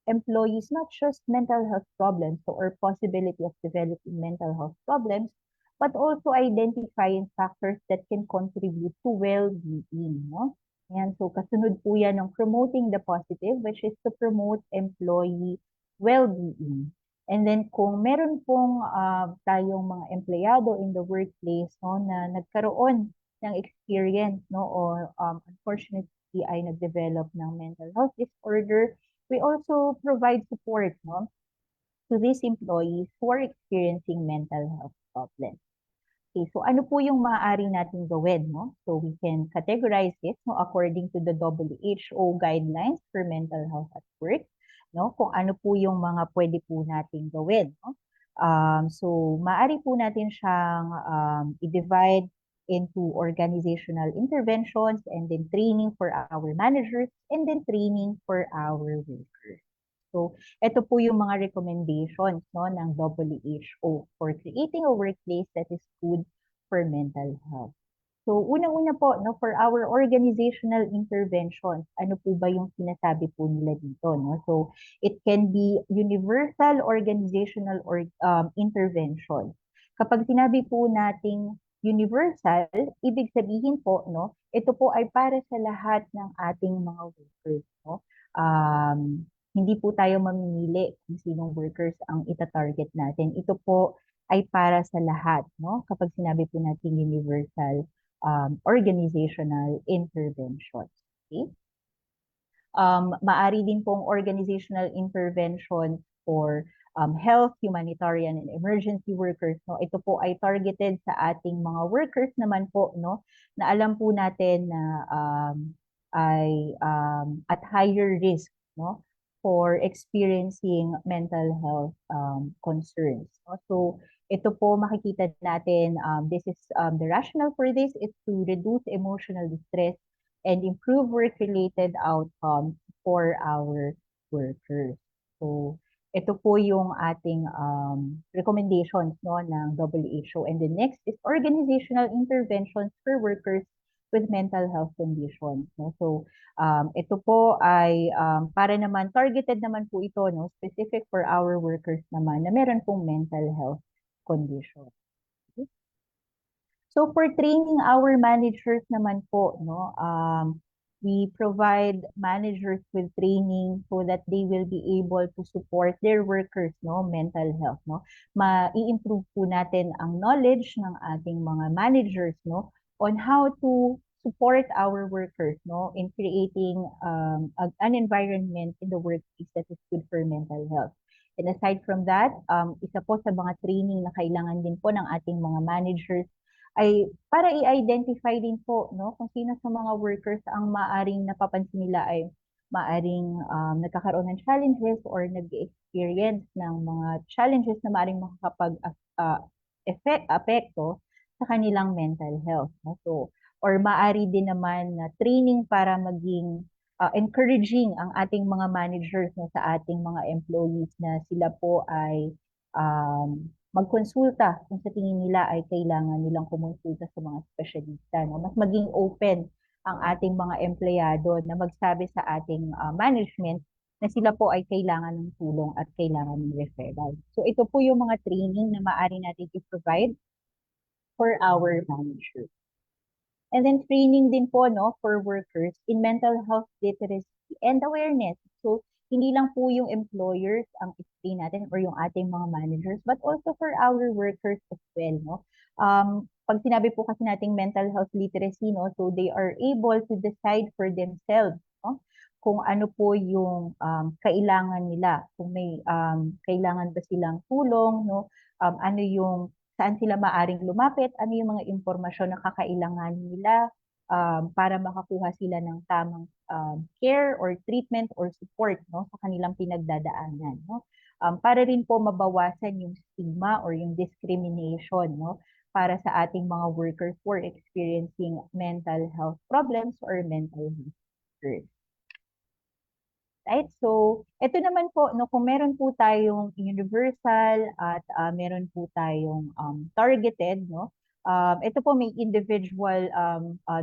employees, not just mental health problems or possibility of developing mental health problems, but also identifying factors that can contribute to well-being, no? Yan, so kasunod po yan ng promoting the positive, which is to promote employee well-being. And then kung meron pong tayong mga empleyado in the workplace, no, na nagkaroon ng experience, no, or unfortunately ay nag-develop ng mental health disorder, we also provide support, no, to these employees who are experiencing mental health problems. Okay, so ano po yung maaari natin gawin, no? So we can categorize it, no, according to the WHO guidelines for mental health at work, no? Kung ano po yung mga pwede po nating gawin, no? So maaari po natin siyang i-divide into organizational interventions and then training for our managers and then training for our workers. So, ito po yung mga recommendations, no, ng WHO for creating a workplace that is good for mental health. So, unang-una po, no, for our organizational interventions, ano po ba yung sinasabi po nila dito? No? So, it can be universal organizational intervention. Kapag sinabi po nating universal, ibig sabihin po, no, ito po ay para sa lahat ng ating mga workers. No? Hindi po tayo mamimili kung sinong workers ang ita-target natin. Ito po ay para sa lahat, no? Kapag sinabi po natin universal organizational interventions. Okay? Maari din pong organizational intervention for health, humanitarian, and emergency workers. No? Ito po ay targeted sa ating mga workers naman po, no? Na alam po natin na ay at higher risk, no, for experiencing mental health concerns. No? So, ito po makikita natin, this is the rationale for this is to reduce emotional distress and improve work-related outcomes for our workers. So, ito po yung ating recommendations, no, ng WHO. And the next is organizational interventions for workers with mental health conditions. No? So, ito po ay para naman, targeted naman po ito, no, specific for our workers naman na meron pong mental health condition. Okay? So, for training our managers naman po, no, we provide managers with training so that they will be able to support their workers, no, mental health, no. Ma-i-improve po natin ang knowledge ng ating mga managers, no, on how to support our workers, no, in creating an environment in the workplace that is good for mental health. And aside from that, isa po sa mga training na kailangan din po ng ating mga managers ay para i-identify din po, no, kung sino sa mga workers ang maaring napapansin nila ay maaring nagkakaroon ng challenges or nag-experience ng mga challenges na maaring makakapag apekto sa kanilang mental health. No? So, or maari din naman na training para maging encouraging ang ating mga managers no, sa ating mga employees na sila po ay magkonsulta kung sa tingin nila ay kailangan nilang kumonsulta sa mga espesyalista. No? Mas maging open ang ating mga empleyado na magsabi sa ating management na sila po ay kailangan ng tulong at kailangan ng referral. So ito po yung mga training na maaari natin i-provide for our managers. And then training din po no for workers in mental health literacy and awareness. So hindi lang po yung employers ang explain natin or yung ating mga managers but also for our workers as well no. Pag sinabi po kasi nating mental health literacy no, so they are able to decide for themselves no kung ano po yung kailangan nila, kung may kailangan ba silang tulong no, ano yung saan sila maaring lumapit, ano yung mga impormasyon na kakailanganin nila para makakuha sila ng tamang care or treatment or support no, sa kanilang pinagdadaanan. No? Para rin po mabawasan yung stigma or yung discrimination no, para sa ating mga workers who are experiencing mental health problems or mental health concerns. Right? So, ito naman po, no, kung meron po tayong universal at meron po tayong targeted, no, ito po may individual,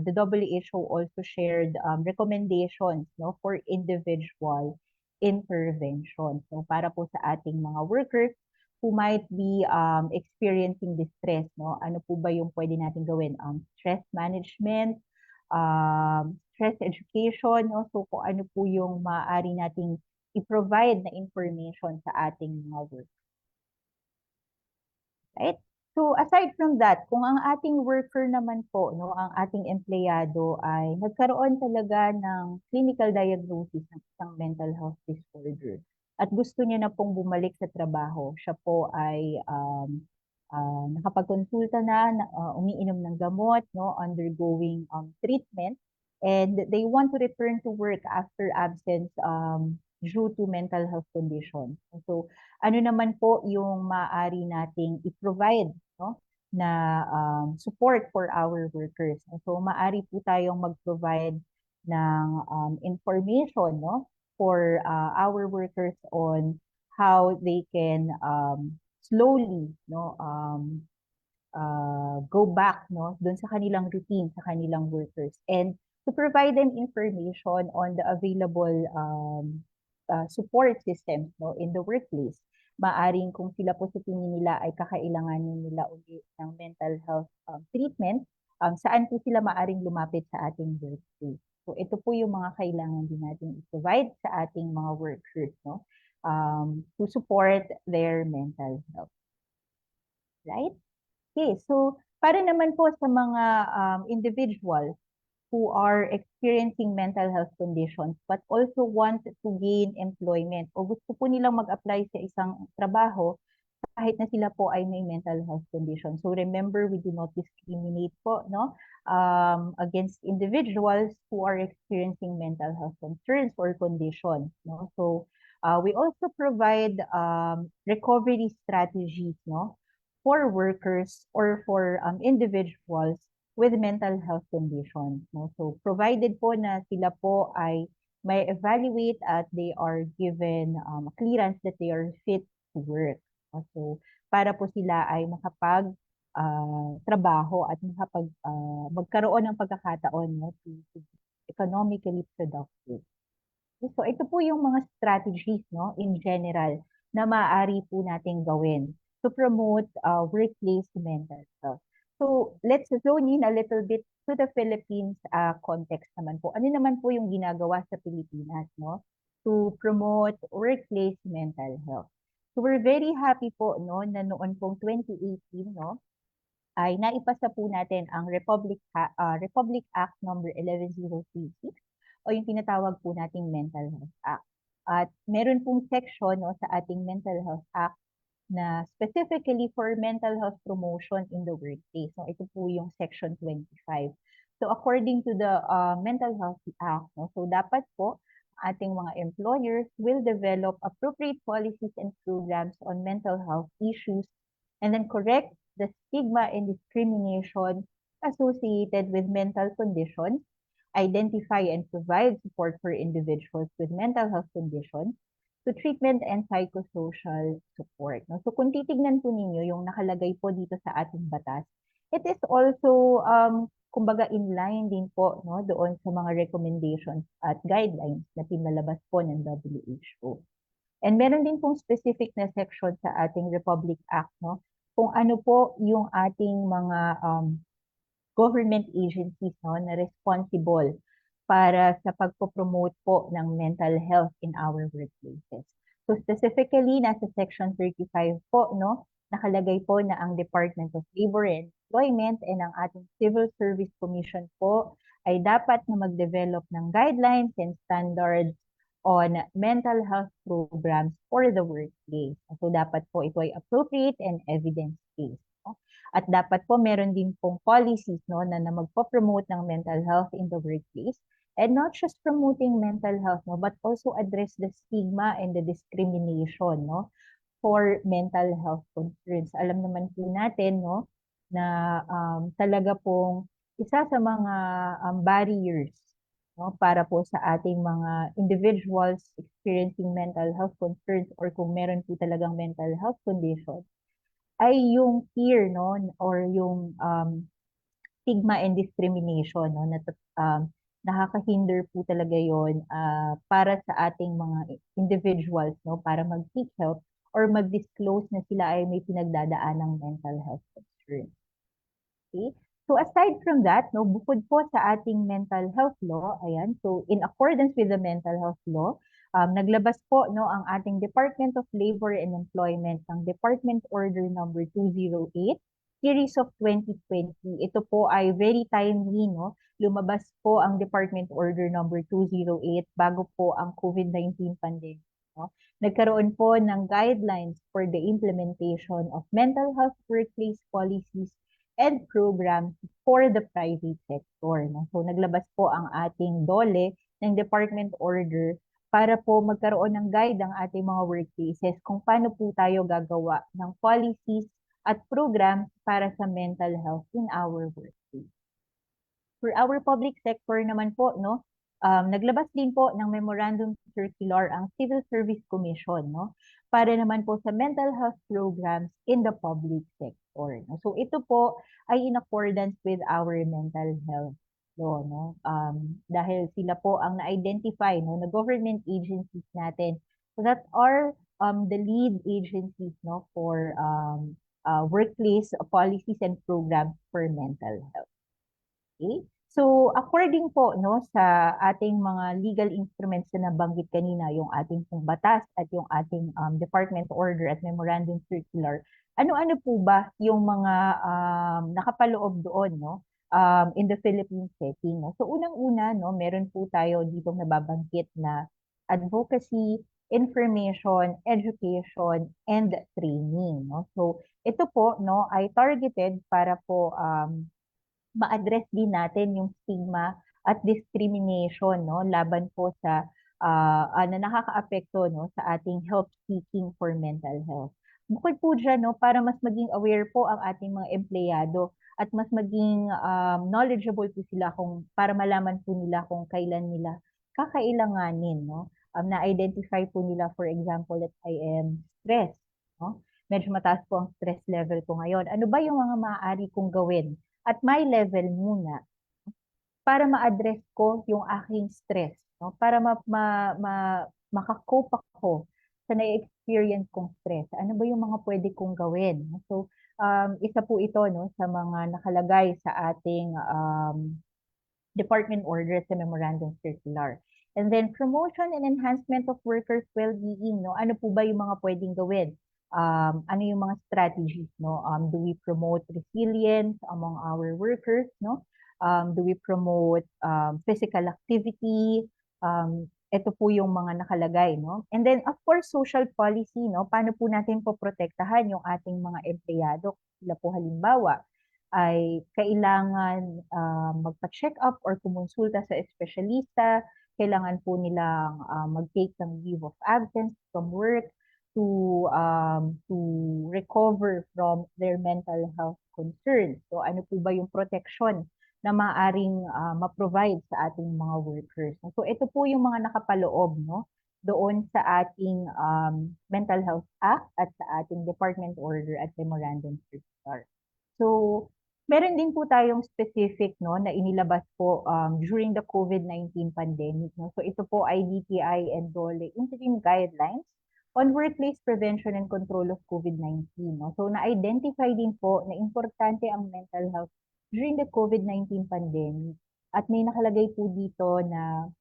the WHO also shared recommendations no, for individual intervention. So, para po sa ating mga workers who might be experiencing distress, no, ano po ba yung pwede natin gawin? Stress management, stress education, no? So kung ano po yung maaari nating i-provide na information sa ating mga work. Right? So aside from that, kung ang ating worker naman po, no, ang ating empleyado ay nagkaroon talaga ng clinical diagnosis ng isang mental health disorder at gusto niya na pong bumalik sa trabaho, siya po ay nakapagkonsulta na, umiinom ng gamot, no, undergoing treatment, and they want to return to work after absence due to mental health condition. So, ano naman po yung maaari nating i-provide no, na support for our workers. So, maaari po tayong mag-provide ng information no, for our workers on how they can slowly no go back no doon sa kanilang routine sa kanilang workers and to provide them information on the available support systems no in the workplace. Maaring kung sila po sa tingin nila ay kakailanganin nila ulit ng mental health treatment, saan po sila maaring lumapit sa ating workplace. So ito po yung mga kailangan din natin i-provide sa ating mga workers no to support their mental health. Right? Okay, so para naman po sa mga individuals who are experiencing mental health conditions but also want to gain employment o gusto po nilang mag-apply sa isang trabaho kahit na sila po ay may mental health condition. So remember, we do not discriminate po no against individuals who are experiencing mental health concerns or conditions. No? So we also provide recovery strategies no for workers or for individuals with mental health conditions. No? So provided po na sila po ay may evaluate at they are given clearance that they are fit to work. So para po sila ay makapag trabaho at magkaroon ng pagkakataon no, to be economically productive. So ito po yung mga strategies no, in general na maaari po nating gawin to promote workplace mental health. So let's zone in a little bit to the Philippines context naman po. Ano naman po yung ginagawa sa Pilipinas no to promote workplace mental health. So we're very happy po no na noon pong 2018 no ay naipasa po natin ang Republic Act number 11036 o yung tinatawag po nating Mental Health Act. At meron pong section no, sa ating Mental Health Act na specifically for mental health promotion in the workplace. So ito po yung section 25. So according to the Mental Health Act, no, so dapat po ating mga employers will develop appropriate policies and programs on mental health issues and then correct the stigma and discrimination associated with mental conditions, identify and provide support for individuals with mental health conditions, to treatment and psychosocial support. No? So kung titignan po ninyo yung nakalagay po dito sa ating batas, it is also kumbaga in line din po no doon sa mga recommendations at guidelines na pinalabas po ng WHO. And meron din pong specific na section sa ating Republic Act no kung ano po yung ating mga government agencies no na responsible para sa pagpo-promote po ng mental health in our workplaces. So specifically, nasa Section 35 po, no, nakalagay po na ang Department of Labor and Employment and ang ating Civil Service Commission po ay dapat na mag-develop ng guidelines and standards on mental health programs for the workplace. So dapat po ito ay appropriate and evidence-based. No? At dapat po meron din pong policies no, na magpo-promote ng mental health in the workplace. And not just promoting mental health, no, but also address the stigma and the discrimination no, for mental health concerns. Alam naman po natin no, na talaga pong isa sa mga barriers no, para po sa ating mga individuals experiencing mental health concerns or kung meron po talagang mental health condition, ay yung fear no, or yung stigma and discrimination no, na nakakahinder po talaga yon para sa ating mga individuals no para mag-seek help or mag-disclose na sila ay may pinagdadaan ng mental health concern. Okay? So aside from that, no, bukod po sa ating mental health law, ayan, so in accordance with the mental health law, naglabas po no ang ating Department of Labor and Employment ng Department Order number 208 series of 2020. Ito po ay very timely no. Lumabas po ang Department Order number 208 bago po ang COVID-19 pandemic. No? Nagkaroon po ng guidelines for the implementation of mental health workplace policies and programs for the private sector. No? So naglabas po ang ating DOLE ng Department Order para po magkaroon ng guide ang ating mga workplaces kung paano po tayo gagawa ng policies at programs para sa mental health in our workplace. For our public sector naman po, no, naglabas din po ng memorandum circular ang Civil Service Commission, no, para naman po sa mental health programs in the public sector. No? So ito po ay in accordance with our mental health law, no, dahil sila po ang na-identify no, na government agencies natin that are the lead agencies no, for workplace policies and programs for mental health. Okay? So, according po no sa ating mga legal instruments na nabanggit kanina, yung ating pong batas at yung ating department order at memorandum circular, ano-ano po ba yung mga nakapaloob doon no in the Philippine setting? No? So, unang-una, no, meron po tayo dito nababanggit na advocacy, information, education, and training. No? So, ito po no ay targeted para po ma-address din natin yung stigma at discrimination no laban po sa na nakakaapekto no sa ating help seeking for mental health. Bukod po dyan, no, para mas maging aware po ang ating mga empleyado at mas maging knowledgeable po sila kung para malaman po nila kung kailan nila kakailanganin no. Na-identify po nila for example that I am stressed, no? Medyo mataas po ang stress level ko ngayon. Ano ba yung mga maaari kong gawin at my level muna para ma-address ko yung aking stress, no? Para makakope ako sa na-experience kong stress. Ano ba yung mga pwede kong gawin? So, isa po ito no sa mga nakalagay sa ating department order sa memorandum circular. And then promotion and enhancement of workers' well-being, no? Ano po ba yung mga pwedeng gawin ano yung mga strategies, no? Do we promote resilience among our workers, no? Do we promote physical activity? Ito po yung mga nakalagay, no? And then, of course, social policy, no? Paano po natin poprotektahan yung ating mga empleyado? Sila po halimbawa ay kailangan magpa-check up or kumonsulta sa espesyalista, kailangan po nilang mag-take ng leave of absence from work to recover from their mental health concerns. So ano po ba yung protection na maaaring ma-provide sa ating mga workers? So ito po yung mga nakapaloob, no, doon sa ating Mental Health Act at sa ating Department Order at Memorandum Circular. So meron din po tayong specific, no, na inilabas po during the COVID-19 pandemic, no. So ito po ay DTI and DOLE interim guidelines on workplace prevention and control of COVID-19, no. So na-identify din po na importante ang mental health during the COVID-19 pandemic at may nakalagay po dito na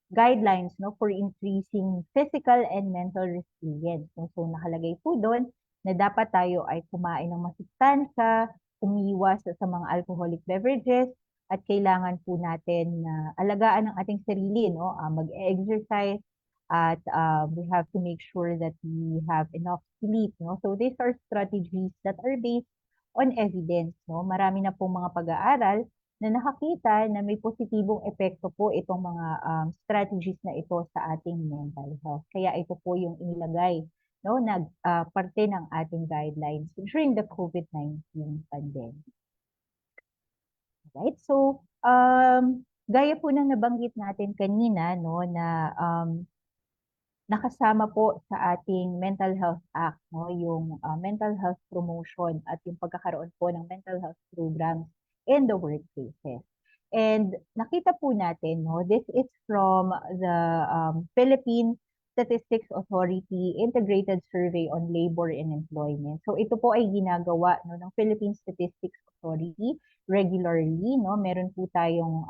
guidelines, no, for increasing physical and mental resilience. So nakalagay po doon na dapat tayo ay kumain ng masustansya, umiwas sa mga alcoholic beverages, at kailangan po natin na alagaan ang ating sarili, no, mag-exercise, at we have to make sure that we have enough sleep, no. So these are strategies that are based on evidence, no. Marami na pong mga pag-aaral na nakakita na may positibong epekto po itong mga strategies na ito sa ating mental health. Kaya ito po yung inilagay, no, na parte ng ating guidelines during the COVID-19 pandemic. Right? So, gaya po ng nabanggit natin kanina, no, na nakasama po sa ating Mental Health Act, no, yung mental health promotion at yung pagkakaroon po ng mental health programs in the workplaces. And nakita po natin, no, this is from the Philippine Statistics Authority Integrated Survey on Labor and Employment. So ito po ay ginagawa, no, ng Philippine Statistics Authority regularly, no. Meron po tayong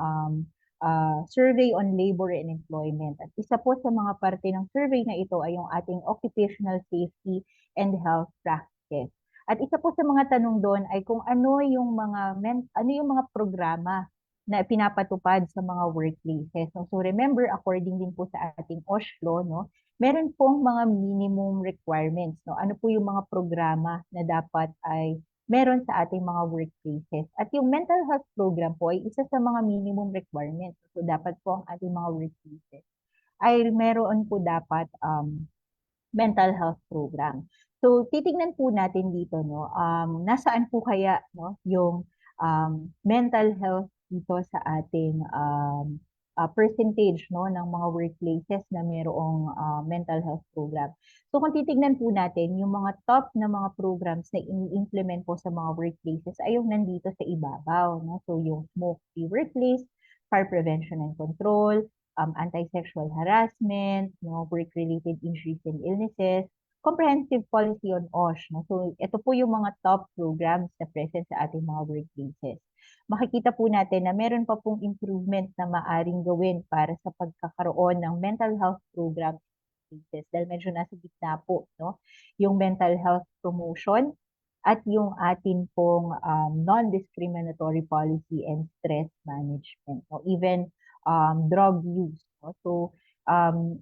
survey on labor and employment. At isa po sa mga parte ng survey na ito ay yung ating occupational safety and health practices. At isa po sa mga tanong doon ay kung ano yung mga programa na pinapatupad sa mga workplaces. So remember, according din po sa ating OSHLO, no, meron pong mga minimum requirements, no. Ano po yung mga programa na dapat ay meron sa ating mga workplaces. At yung mental health program po ay isa sa mga minimum requirements. So dapat po ang ating mga workplaces ay meron po dapat mental health program. So titignan po natin dito, no, nasaan po kaya, no, yung mental health dito sa ating percentage, no, ng mga workplaces na mayroong mental health program. So kung titignan po natin, yung mga top na mga programs na ini-implement po sa mga workplaces ay yung nandito sa ibabaw, no? So yung smoke-free workplace, fire prevention and control, anti-sexual harassment, no, work-related injuries and illnesses, comprehensive policy on OSH. No? So ito po yung mga top programs na present sa ating mga workplaces. Makikita po natin na meron pa pong improvement na maaring gawin para sa pagkakaroon ng mental health program dahil medyo nasa gitna po, no, yung mental health promotion at yung atin pong non-discriminatory policy and stress management, no, even drug use, no? So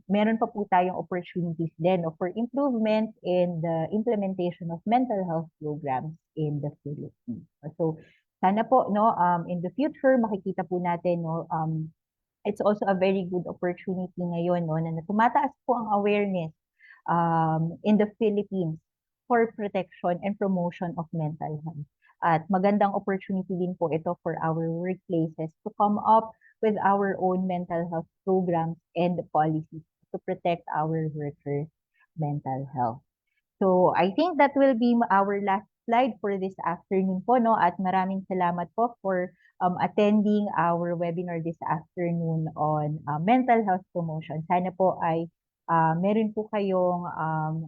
meron pa po tayong opportunities din, no, for improvement in the implementation of mental health programs in the Philippines. So sana po, no, in the future makikita po natin, no, it's also a very good opportunity ngayon, no, na tumataas po ang awareness in the Philippines for protection and promotion of mental health. At magandang opportunity din po ito for our workplaces to come up with our own mental health programs and policies to protect our workers' mental health. So I think that will be our last slide for this afternoon po, no? At maraming salamat po for attending our webinar this afternoon on mental health promotion. Sana po ay meron po kayong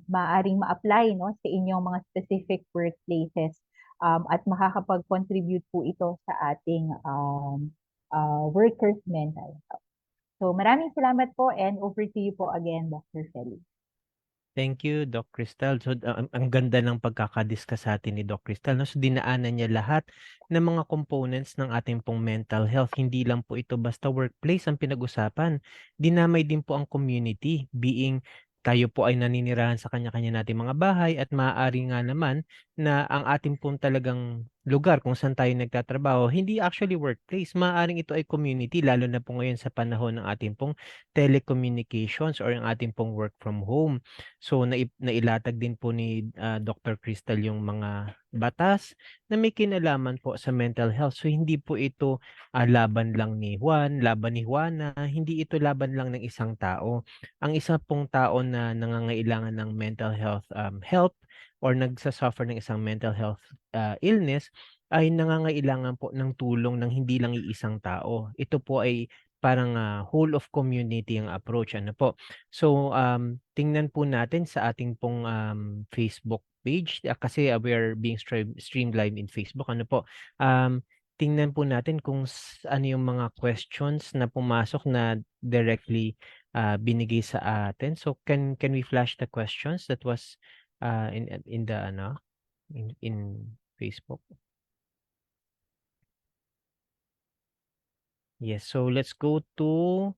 maaaring ma-apply, no, sa inyong mga specific workplaces at makakapag-contribute po ito sa ating workers' mental health. So maraming salamat po and over to you po again, Dr. Felix. Thank you, Doc Crystal. So, ang ganda ng pagkakadiscuss sa atin ni Doc Crystal, 'no? So, dinaanan niya lahat ng mga components ng ating pong mental health. Hindi lang po ito basta workplace ang pinag-usapan. Dinamay din po ang community, being tayo po ay naninirahan sa kanya-kanya nating mga bahay at maaari nga naman na ang ating pong talagang lugar kung saan tayo nagtatrabaho, hindi actually workplace. Maaaring ito ay community, lalo na po ngayon sa panahon ng ating pong telecommunications or ang ating pong work from home. So nailatag din po ni Dr. Crystal yung mga batas na may kinalaman po sa mental health. So hindi po ito laban lang ni Juan, laban ni Juana, hindi ito laban lang ng isang tao. Ang isa pong tao na nangangailangan ng mental health help or nagsasuffer ng isang mental health illness ay nangangailangan po ng tulong ng hindi lang iisang tao. Ito po ay parang whole of community ang approach, ano po. So, tingnan po natin sa ating pong Facebook page kasi we are being streamed live in Facebook. Ano po? Tingnan po natin kung ano yung mga questions na pumasok na directly binigay sa atin. So, can we flash the questions that was in the in Facebook? Yes. So, let's go to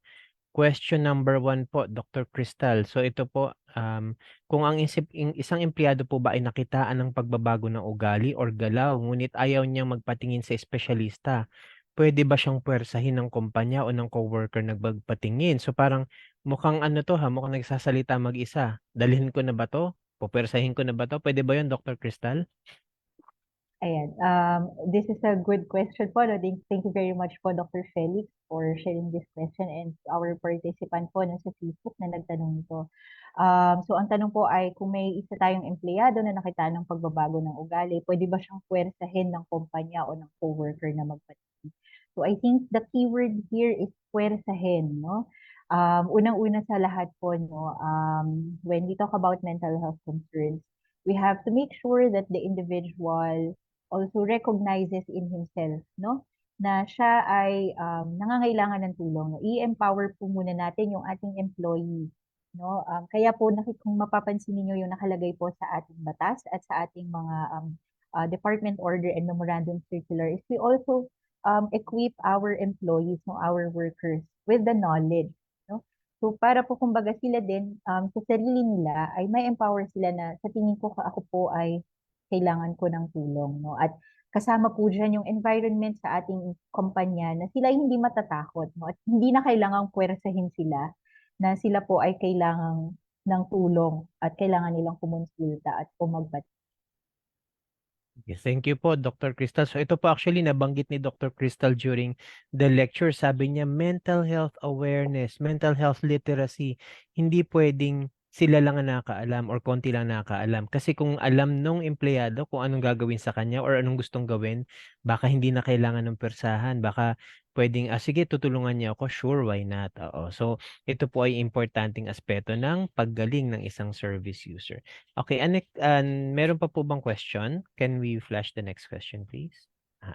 question number 1 po, Dr. Crystal. So ito po, kung ang isang empleyado po ba ay nakitaan ng pagbabago ng ugali or galaw, ngunit ayaw niyang magpatingin sa espesyalista, pwede ba siyang puwersahin ng kumpanya o ng coworker na magpatingin? So parang mukhang ano 'to mukhang nagsasalita mag-isa. Dalhin ko na ba 'to? Pupuwersahin ko na ba 'to? Pwede ba 'yun, Dr. Crystal? Ayan. This is a good question po. No? Thank you very much po, Dr. Felix, for sharing this question and our participant po na sa Facebook na nagtanong nito. So, ang tanong po ay kung may isa tayong empleyado na nakita ng pagbabago ng ugali, pwede ba siyang puwersahin ng kumpanya o ng coworker na magpatingin? So, I think the keyword here is puwersahin, no? Unang-una sa lahat po, no, when we talk about mental health concerns, we have to make sure that the individual also recognizes in himself, no? Na siya ay nangangailangan ng tulong. No? I-empower po muna natin yung ating employee. No? Kaya po kung mapapansin niyo yung nakalagay po sa ating batas at sa ating mga department order and memorandum circular is we also equip our employees, no, our workers with the knowledge. No? So para po kumbaga sila din sa sarili nila ay may empower sila na sa tingin ko ako po ay kailangan ko ng tulong, no? At kasama po diyan yung environment sa ating kumpanya na sila ay hindi matatakot, no? At hindi na kailangang puwersahin sila na sila po ay kailangan ng tulong at kailangan nilang kumonsulta at magpatingin. Yes, thank you po, Dr. Crystal. So ito po actually nabanggit ni Dr. Crystal during the lecture. Sabi niya, mental health awareness, mental health literacy. Hindi pwedeng sila lang ang nakakaalam or konti lang nakakaalam. Kasi kung alam nung empleyado kung anong gagawin sa kanya or anong gustong gawin, baka hindi na kailangan ng persahan. Baka pwedeng, sige, tutulungan niya ako. Sure, why not? Oo. So ito po ay importanteng aspeto ng paggaling ng isang service user. Okay, meron pa po bang question? Can we flash the next question, please?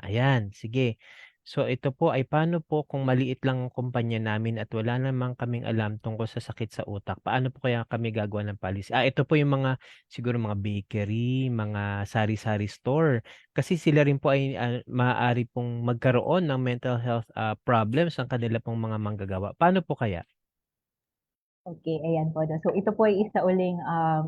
Ayan, sige. So ito po ay paano po kung maliit lang ang kumpanya namin at wala namang kaming alam tungkol sa sakit sa utak? Paano po kaya kami gagawa ng policy? Ito po yung mga siguro mga bakery, mga sari-sari store. Kasi sila rin po ay maaari pong magkaroon ng mental health problems ang kanila pong mga manggagawa. Paano po kaya? Okay, ayan po. No? So ito po ay isa uling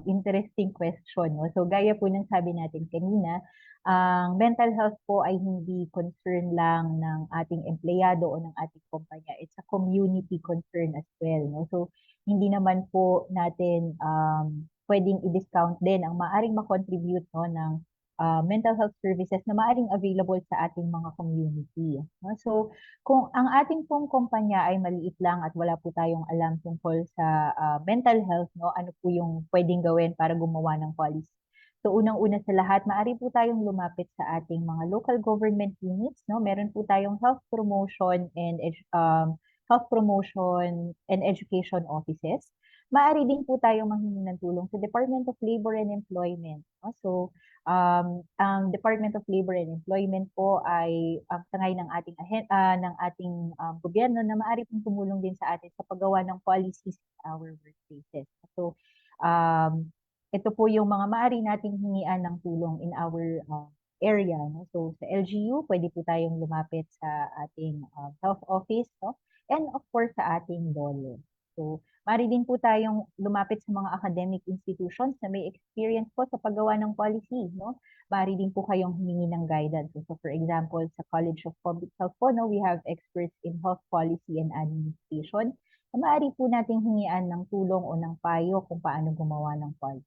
interesting question. No? So gaya po ng sabi natin kanina, ang mental health po ay hindi concern lang ng ating empleyado o ng ating kumpanya. It's a community concern as well. No? So hindi naman po natin pwedeng i-discount din ang maaring makontribute no, ng mental health services na maaring available sa ating mga community. No? So kung ang ating pong kumpanya ay maliit lang at wala po tayong alam tungkol sa mental health, no, ano po yung pwedeng gawin para gumawa ng policy. So unang-una sa lahat, maaari po tayong lumapit sa ating mga local government units, no? Meron po tayong health promotion and education offices. Maaari din po tayong manghingi ng tulong sa Department of Labor and Employment. No? So ang Department of Labor and Employment po ay ang sangay ng ating gobyerno na maaari pong tumulong din sa atin sa paggawa ng policies in our workplaces. So Ito po yung mga maaari nating hingian ng tulong in our area. No? So sa LGU, pwede po tayong lumapit sa ating health office, no? And of course sa ating DOLE. So maaari din po tayong lumapit sa mga academic institutions na may experience po sa paggawa ng policy. No? Maaari din po kayong humingi ng guidance. So for example, sa College of Public Health po, no, we have experts in health policy and administration. Maaari po nating hingian ng tulong o ng payo kung paano gumawa ng policy.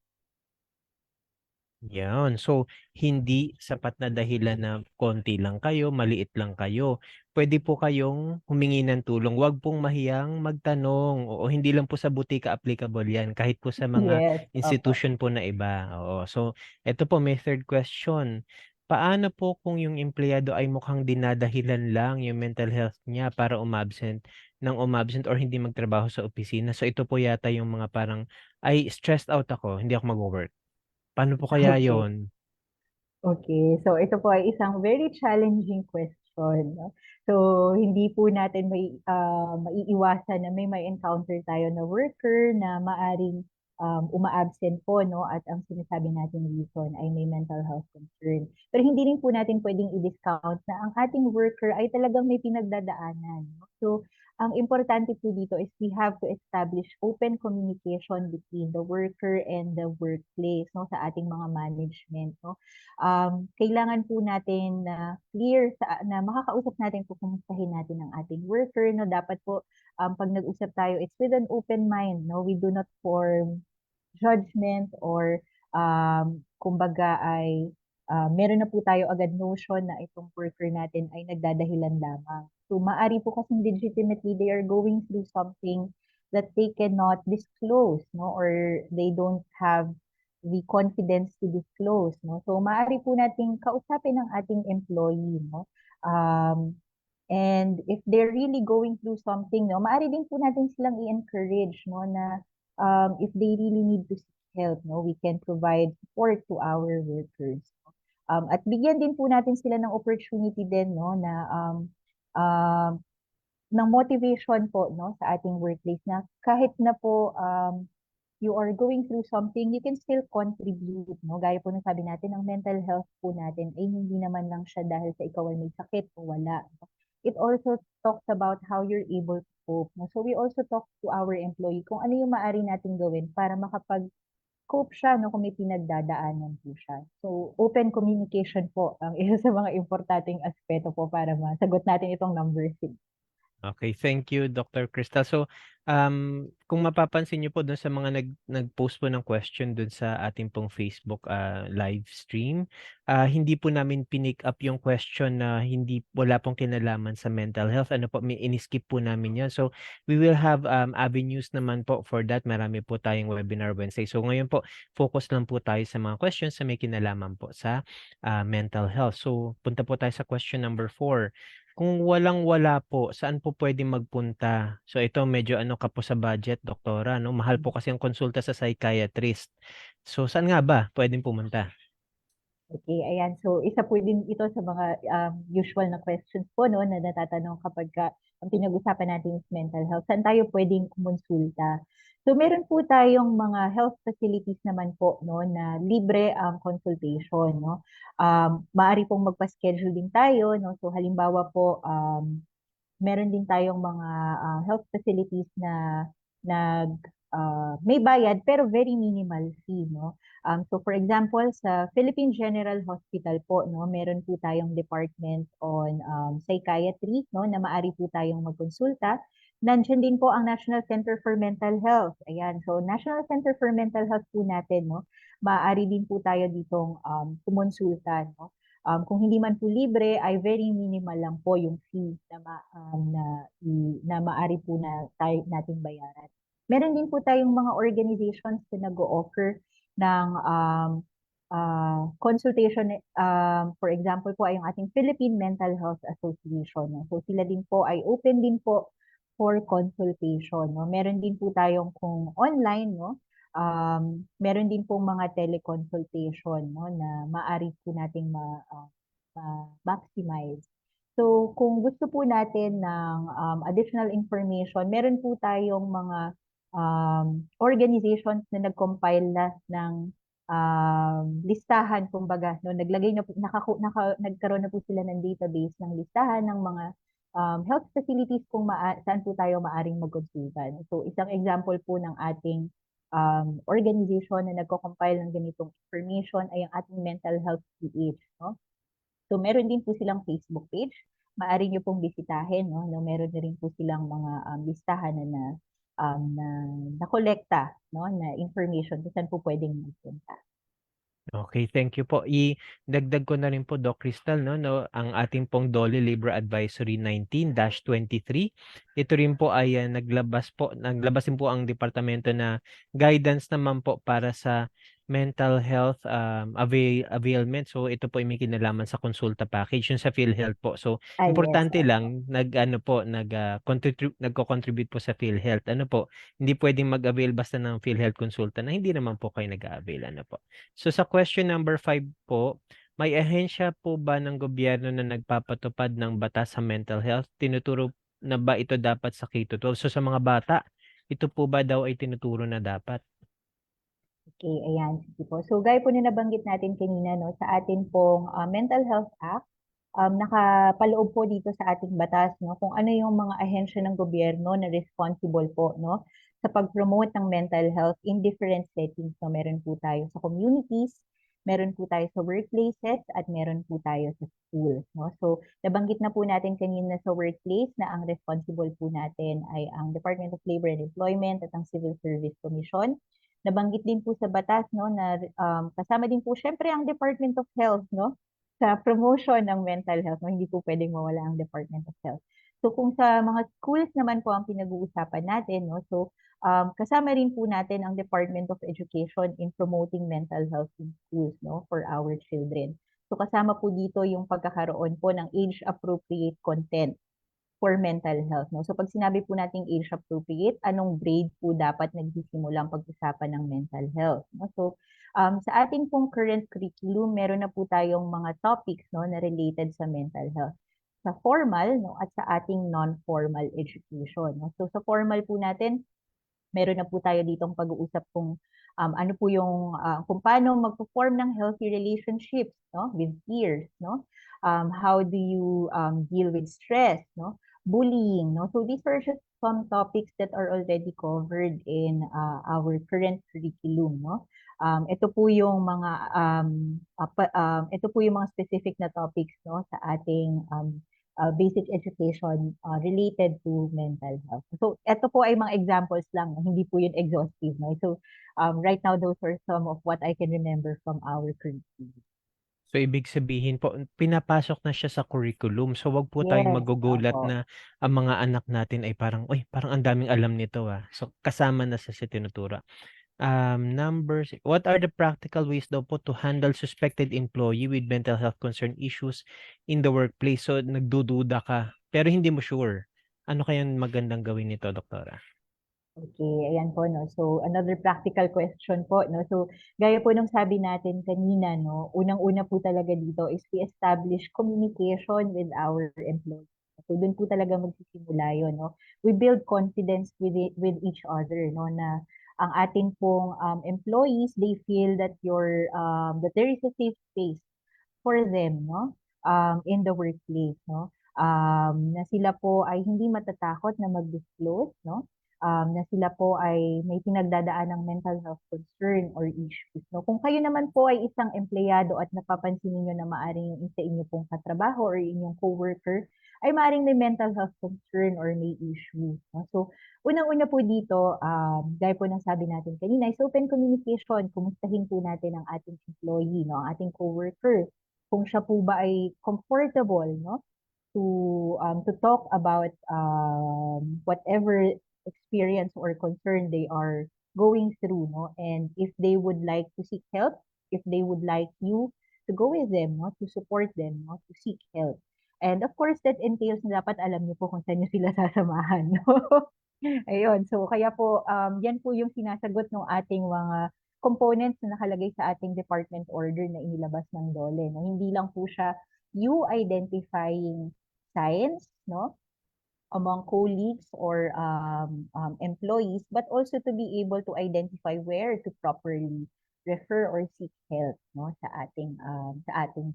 Yan. So, hindi sapat na dahilan na konti lang kayo, maliit lang kayo. Pwede po kayong humingi ng tulong. Huwag pong mahiyang magtanong. Oo, hindi lang po sa butika applicable yan. Kahit po sa mga Yes, opo. institution po na iba. Oo. So, ito po, may third question. Paano po kung yung empleyado ay mukhang dinadahilan lang yung mental health niya para umabsent or hindi magtrabaho sa opisina? So, ito po yata yung mga parang, ay, stressed out ako, hindi ako mag-work. Paano po kaya Okay. yon? Okay, so ito po ay isang very challenging question. No? So hindi po natin maiiwasan na may encounter tayo na worker na maaring uma-absent po, no? At ang sinasabi natin reason ay may mental health concern. Pero hindi rin po natin pwedeng i-discount na ang ating worker ay talagang may pinagdadaanan. No? So ang importante po dito is we have to establish open communication between the worker and the workplace, no, sa ating mga management, no. Kailangan po natin na clear na makakausap natin po, kumustahin natin ang ating worker, no. Dapat po pag nag-usap tayo, it's with an open mind, no. We do not form judgment or kumbaga ay meron na po tayo agad notion na itong worker natin ay nagdadahilan lamang. So maari po kasing legitimately they are going through something that they cannot disclose, no, or they don't have the confidence to disclose, no. So maaari po nating kausapin ang ating employee, no. And if they're really going through something, no, maaari din po natin silang i-encourage, no, na if they really need to seek help, no, we can provide support to our workers. At bigyan din po natin sila ng opportunity din, no, na um, ng motivation po, no, sa ating workplace na kahit na po you are going through something, you can still contribute, no? Gaya po ng sabi natin, ang mental health po natin ay hindi naman lang siya dahil sa ikaw ay may sakit o wala. It also talks about how you're able to cope, no? So we also talk to our employee kung ano yung maaari natin gawin para makapag-cope siya, no, kung may pinagdadaanan po siya. So open communication po ang isa sa mga importanteng aspeto po para masagot natin itong number 6. Okay, thank you, Dr. Crystal. So, kung mapapansin niyo po dun sa mga nag-post po ng question dun sa ating pong Facebook live stream, hindi po namin pinick up yung question na wala pong kinalaman sa mental health. Ano po, ini-skip po namin yan. So, we will have avenues naman po for that. Marami po tayong webinar Wednesday. So, ngayon po, focus lang po tayo sa mga questions na may kinalaman po sa mental health. So, punta po tayo sa question number 4. Kung walang-wala po, saan po pwedeng magpunta? So ito medyo ano ka po sa budget, doktora, no? Mahal po kasi ang konsulta sa psychiatrist. So saan nga ba pwedeng pumunta? Okay, ayan. So, isa po din ito sa mga usual na questions po, no, na natatanong kapag ang pinag-usapan natin is mental health. Saan tayo pwedeng kumonsulta? So, meron po tayong mga health facilities naman po, no, na libre ang consultation, no. Maaari pong magpa-schedule din tayo, no. So, halimbawa po, meron din tayong mga health facilities na nag may bayad pero very minimal fee, no. So for example, sa Philippine General Hospital po, no, meron po tayong department on psychiatry, no, na maaari po tayong magkonsulta. Nandiyan din po ang National Center for Mental Health. Ayan, so National Center for Mental Health po natin, no, maaari din po tayo ditong kumonsulta, no. Kung hindi man po libre, ay very minimal lang po yung fee na maaari po nating bayaran. Meron din po tayong mga organizations na nag-o-offer ng consultation. For example po ay yung ating Philippine Mental Health Association. No? So sila din po ay open din po for consultation. No? Meron din po tayong kung online, no? Meron din pong mga teleconsultation, no, na maaari po nating maximize. So kung gusto po natin ng additional information, meron po tayong mga organizations na nag-compile na ng listahan, kumbaga, no, naglagay na po, nagkaroon na po sila ng database ng listahan ng mga health facilities kung saan po tayo maaring magkonsulta. So, isang example po ng ating organization na nagko-compile ng ganitong information ay ang ating mental health PH, no? So, meron din po silang Facebook page. Maaari nyo pong bisitahin, no? Meron na rin po silang mga listahan na nakolekta, no, na information kung saan po pwedeng magpunta. Okay, thank you po. Idagdag ko na rin po, Doc Crystal, no, ang ating pong DOLE Labor Advisory 19-23. Ito rin po ay naglabas din po ang departamento na guidance naman po para sa mental health availment. So ito po ay may kinalaman sa konsulta package, yung sa PhilHealth po. So Yes. importante lang nagko-contribute po sa PhilHealth. Ano po, hindi pwedeng mag-avail basta ng PhilHealth konsulta na hindi naman po kayo nag-avail. Ano po. So sa question number 5 po, may ahensya po ba ng gobyerno na nagpapatupad ng batas sa mental health? Tinuturo na ba ito dapat sa K-12? So sa mga bata, ito po ba daw ay tinuturo na dapat? Okay, ayan. Sige po. So, gaya po na nabanggit natin kanina, no, sa atin pong Mental Health Act, nakapaloob po dito sa ating batas, no, kung ano yung mga ahensya ng gobyerno na responsible po, no, sa pag-promote ng mental health in different settings. So, meron po tayo sa communities, meron po tayo sa workplaces, at meron po tayo sa schools, no. So, nabanggit na po natin kanina sa workplace na ang responsible po natin ay ang Department of Labor and Employment at ang Civil Service Commission. Nabanggit din po sa batas, no, na kasama din po syempre ang Department of Health, no, sa promotion ng mental health, no, hindi po pwedeng mawala ang Department of Health. So kung sa mga schools naman po ang pinag-uusapan natin, no, so kasama rin po natin ang Department of Education in promoting mental health in schools, no, for our children. So kasama po dito yung pagkakaroon po ng age-appropriate content for mental health, no? So pag sinabi po nating age appropriate, anong grade po dapat nagsisimula ang pag-usapan ng mental health, no? So sa ating pong current curriculum, meron na po tayong mga topics, no, na related sa mental health. Sa formal, no, at sa ating non-formal education, no? So sa formal po natin, meron na po tayo ditong pag-uusap kung ano po yung kung paano magpo-form ng healthy relationships, no, with peers, no? How do you deal with stress, no? Bullying, no? So these are just some topics that are already covered in our current curriculum, no? Ito po yung mga specific na topics, no, sa ating basic education related to mental health. So, ito po ay mga examples lang, no? Hindi po yun exhaustive, no? So, right now, those are some of what I can remember from our curriculum. So ibig sabihin po, pinapasok na siya sa curriculum. So wag po tayong Yes, magugulat opo. na ang mga anak natin ay parang ang daming alam nito ah. So kasama na sa tinuturo. Numbers, what are the practical ways daw po to handle suspected employee with mental health concern issues in the workplace? So nagdududa ka, pero hindi mo sure. Ano kayang magandang gawin nito, Doktora? Okay, ayan po, no. So, another practical question po, no. So, gaya po nung sabi natin kanina, no, unang-una po talaga dito is we establish communication with our employees. So, dun po talaga magsisimula yun, no. We build confidence with each other, no, na ang ating pong employees, they feel that that there is a safe space for them, no, in the workplace, no. Na sila po ay hindi matatakot na mag-disclose, no, na sila po ay may pinagdadaan ng mental health concern or issues, no. Kung kayo naman po ay isang empleyado at napapansin niyo na maaring yung isa inyo pong katrabaho or inyong coworker ay maaring may mental health concern or may issue, no. So, unang-una po dito, gaya po ng sabi natin kanina, is open communication. Kumustahin po natin ang ating employee, no, ang ating coworker. Kung siya po ba ay comfortable, no, to talk about whatever experience or concern they are going through, no, and if they would like to seek help, if they would like you to go with them, no, to support them, no, to seek help. And of course, that entails na dapat alam niyo po kung saan niyo sila sasamahan, no? Ayun, so kaya po, yan po yung sinasagot ng ating mga components na nakalagay sa ating department order na inilabas ng DOLE, no? Hindi lang po siya you identifying signs, no, among colleagues or employees, but also to be able to identify where to properly refer or seek help, no, sa ating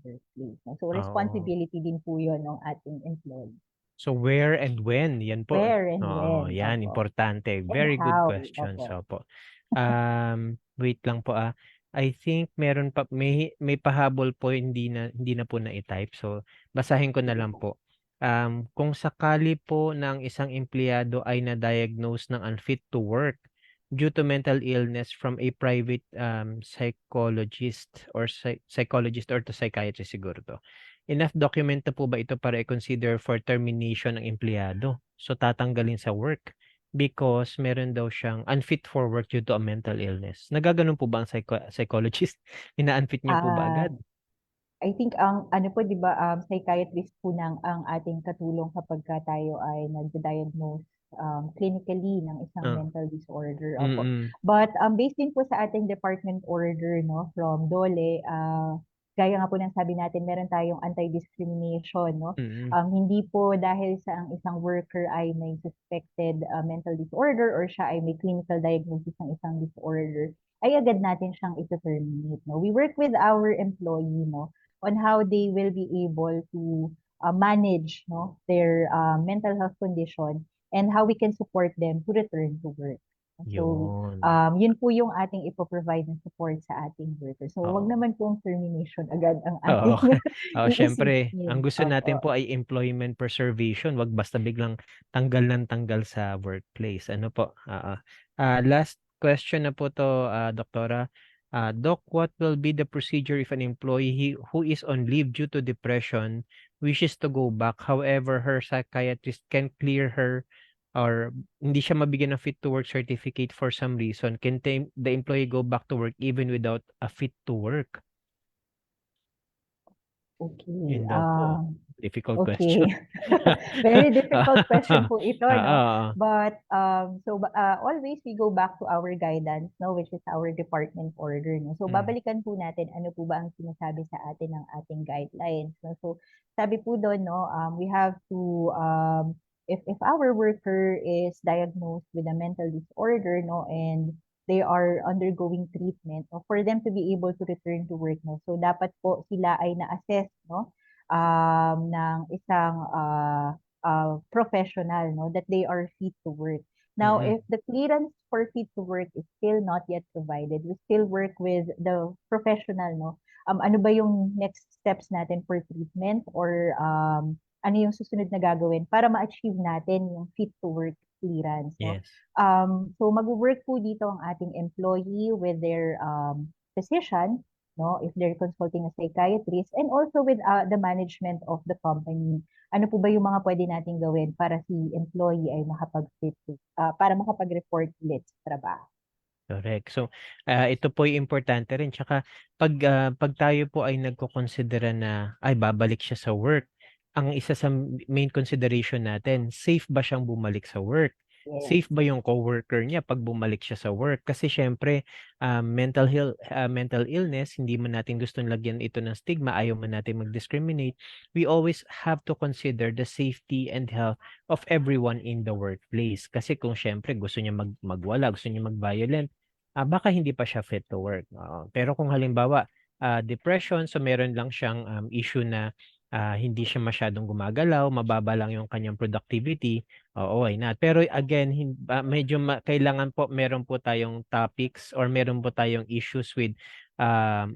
workplace, no? So Oo. responsibility din po 'yon ng ating employee. So where and when, yan po. Where and Oo, when, yan, opo. importante. And Very good how, questions. opo. Opo. Wait lang po ah. I think meron pa may pahabol po hindi na po na-i-type. So basahin ko na lang po. Kung sakali po ng isang empleyado ay na-diagnose ng unfit to work due to mental illness from a private psychologist or to psychiatrist siguro to. Enough document na po ba ito para i-consider for termination ng empleyado? So tatanggalin sa work because meron daw siyang unfit for work due to a mental illness. Nagaganon po ba ang psychologist? Ina-unfit niyo po ba Ah, agad? I think ang ano po 'di ba, psychiatrist po ang ating katulong kapagka tayo ay nagda-diagnose clinically ng isang Ah, mental disorder, opo. mm, But based din po sa ating department order, no, from DOLE, gaya nga po ng sabi natin, meron tayong anti-discrimination, no. mm, Hindi po dahil sa ang isang worker ay may suspected mental disorder or siya ay may clinical diagnosis ng isang disorder, ay agad natin siyang ito-terminate, no. We work with our employee, no, on how they will be able to manage, no, their mental health condition and how we can support them to return to work. So, yun. yun po yung ating ipo-provide ng support sa ating workers. So, wag Oo. naman pong termination agad ang Oo. ating Oo, siyempre, ang iisipin. gusto natin Opo. po ay employment preservation, wag basta biglang tanggal ng tanggal sa workplace. Ano po? Oo. Last question na po to, Doktora. Doc, what will be the procedure if an employee who is on leave due to depression wishes to go back? However, her psychiatrist can clear her or hindi siya mabigyan ng fit to work certificate for some reason. Can the employee go back to work even without a fit to work? Okay. Yun daw po. Difficult Okay. question. Very difficult question po ito, no? Oo. But always we go back to our guidance, no, which is our department order, no. So Mm. babalikan po natin ano po ba ang sinasabi sa atin ng ating guidelines, no. So sabi po doon, no, we have to if our worker is diagnosed with a mental disorder, no, and they are undergoing treatment, no, for them to be able to return to work, no. So dapat po sila ay na-assess, no, ng isang professional, no, that they are fit to work. Now, Mm. if the clearance for fit to work is still not yet provided, we still work with the professional, no. Ano ba yung next steps natin for treatment or ano yung susunod na gagawin para ma-achieve natin yung fit to work clearance, no. Yes. So mag-work po dito ang ating employee with their physician, no, if they're consulting a psychiatrist, and also with the management of the company. Ano po ba yung mga pwede nating gawin para si employee ay para makapag-report ulit sa trabaho? Correct. So, ito po yung importante rin. Tsaka, pag tayo po ay nagkukonsidera na, ay, babalik siya sa work, ang isa sa main consideration natin, safe ba siyang bumalik sa work? Yes. Safe ba yung coworker niya pag bumalik siya sa work? Kasi syempre, mental illness, hindi man natin gustong lagyan ito ng stigma, ayaw man natin mag-discriminate. We always have to consider the safety and health of everyone in the workplace. Kasi kung syempre gusto niya magwala, gusto niya mag-violent, baka hindi pa siya fit to work. Pero kung halimbawa, depression, so meron lang siyang issue na hindi siya masyadong gumagalaw, mababa lang yung kanyang productivity, oo, why not? Pero again, medyo kailangan po meron po tayong topics or meron po tayong issues with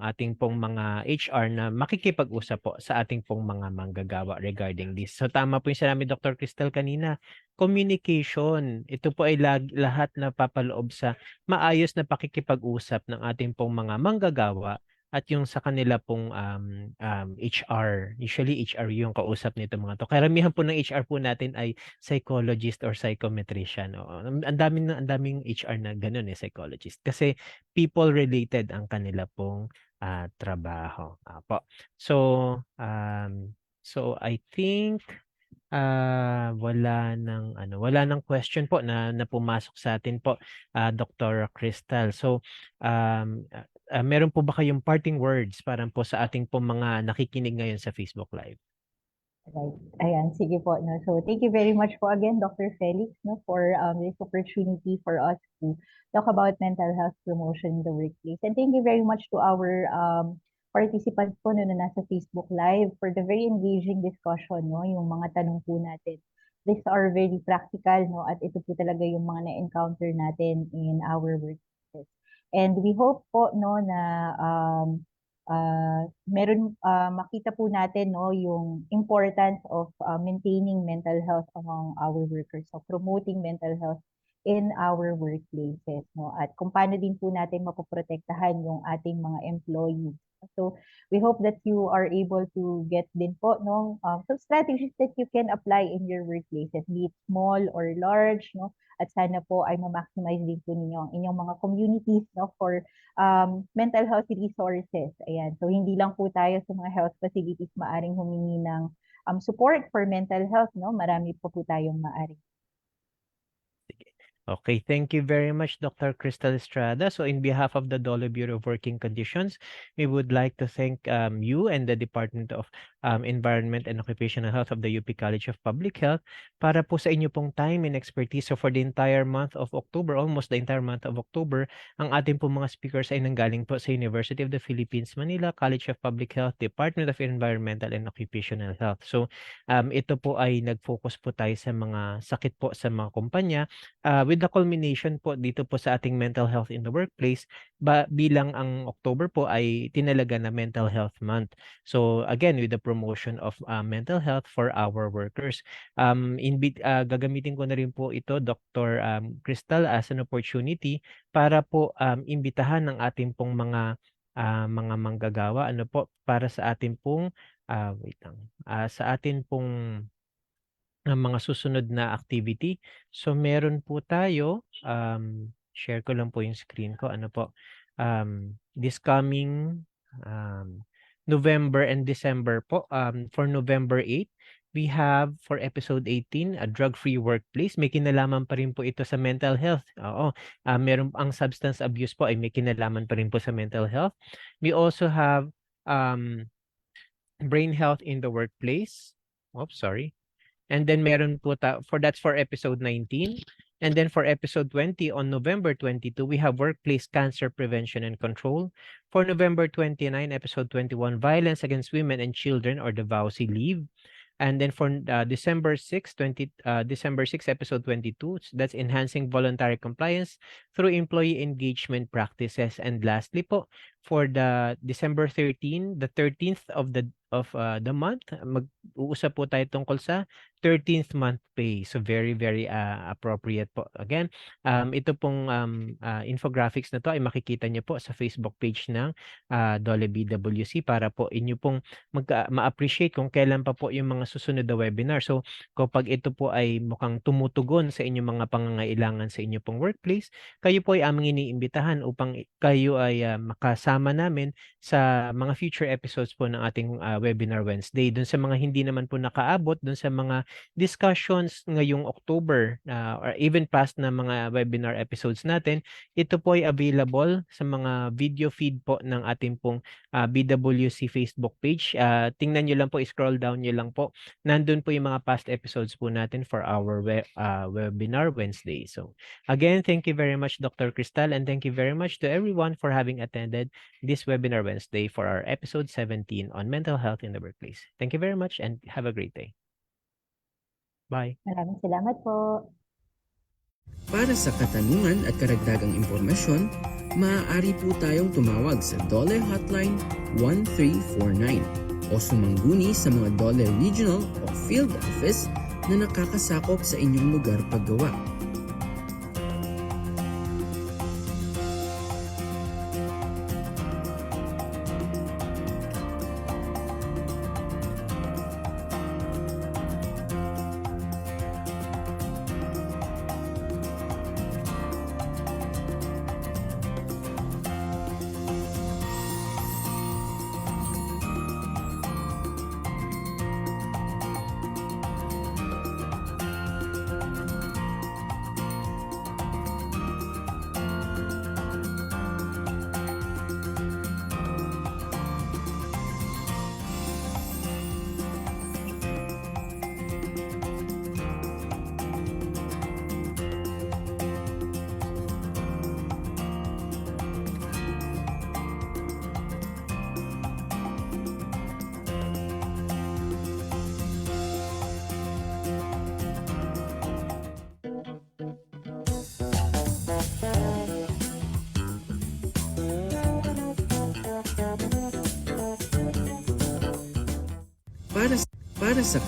ating pong mga HR na makikipag-usap po sa ating pong mga manggagawa regarding this. So tama po yung sinabi ni Dr. Cristel kanina, communication. Ito po ay lahat na papaloob sa maayos na pakikipag-usap ng ating pong mga manggagawa at yung sa kanila pong HR. Usually HR yung kausap nito mga to. Karamihan po ng HR po natin ay psychologist or psychometrician. Oo. Ang daming HR na ganun psychologist. Kasi people related ang kanila pong trabaho. Apo. So I think wala nang question po na pumasok sa atin po, Dr. Crystal. So, meron po ba kayong parting words para po sa ating po mga nakikinig ngayon sa Facebook Live? Right. Ayan, sige po. No? So, thank you very much po again, Dr. Felix, no, for this opportunity for us to talk about mental health promotion in the workplace. And thank you very much to our participants po no, na nasa Facebook Live for the very engaging discussion, no, yung mga tanong po natin. These are very practical, no, at ito po talaga yung mga na-encounter natin in our workplaces. And we hope po, no, na makita po natin no yung importance of maintaining mental health among our workers, so promoting mental health in our workplaces, no, at kung paano din po natin mapoprotektahan yung ating mga employees. So we hope that you are able to get din po no some strategies that you can apply in your workplaces, be it small or large, no, at sana po ay ma-maximize din po ninyo ang inyong mga communities no for mental health resources. Ayan. So, hindi lang po tayo sa mga health facilities maaring humingi ng support for mental health, no? Marami po tayong maaring. Okay, thank you very much, Dr. Crystal Estrada. So in behalf of the Dole Bureau of Working Conditions, we would like to thank you and the Department of Environment and Occupational Health of the UP College of Public Health para po sa inyo pong time and expertise. So for the entire month of October, almost the entire month of October, ang ating pong mga speakers ay nanggaling po sa University of the Philippines, Manila, College of Public Health, Department of Environmental and Occupational Health. So ito po ay nag-focus po tayo sa mga sakit po sa mga kumpanya with the culmination po dito po sa ating mental health in the workplace bilang ang October po ay tinalaga na Mental Health Month. So again, with the promotion of mental health for our workers. Gagamitin ko na rin po ito, Dr. Crystal, as an opportunity para po imbitahan ng ating pong mga manggagawa ano po para sa ating pong sa atin pong mga susunod na activity. So meron po tayo, share ko lang po yung screen ko, ano po, this coming November and December po, for November 8, we have for episode 18, a drug-free workplace. May kinalaman pa rin po ito sa mental health. Oo, meron ang substance abuse po ay may kinalaman pa rin po sa mental health. We also have brain health in the workplace. Oops, sorry. And then meron po that's for episode 19. And then for episode 20 on November 22, we have workplace cancer prevention and control. For November 29, episode 21, violence against women and children or the VAUSI leave. And then for December 6, episode 22, that's enhancing voluntary compliance through employee engagement practices. And lastly po, for the December 13, the 13th of the month, mag-uusap po tayo tungkol sa 13th month pay. So very, very appropriate po. Again, ito pong infographics na to ay makikita niyo po sa Facebook page ng Dole BWC para po inyo pong ma-appreciate kung kailan pa po yung mga susunod na webinar. So kapag ito po ay mukhang tumutugon sa inyong mga pangangailangan sa inyo pong workplace, kayo po ay aming iniimbitahan upang kayo ay makasama namin sa mga future episodes po ng ating webinar Wednesday. Doon sa mga hindi naman po nakaabot, doon sa mga discussions ngayong October or even past na mga webinar episodes natin, ito po ay available sa mga video feed po ng ating pong BWC Facebook page. Tingnan nyo lang po, scroll down nyo lang po. Nandun po yung mga past episodes po natin for our webinar Wednesday. So again, thank you very much, Dr. Crystal, and thank you very much to everyone for having attended this webinar Wednesday for our episode 17 on mental health in the workplace. Thank you very much and have a great day. Bye. Maraming salamat po. Para sa katanungan at karagdagang impormasyon, maaari po tayong tumawag sa Dole Hotline 1349 o sumangguni sa mga Dole Regional o Field Office na nakakasakop sa inyong lugar paggawa. Para, para sa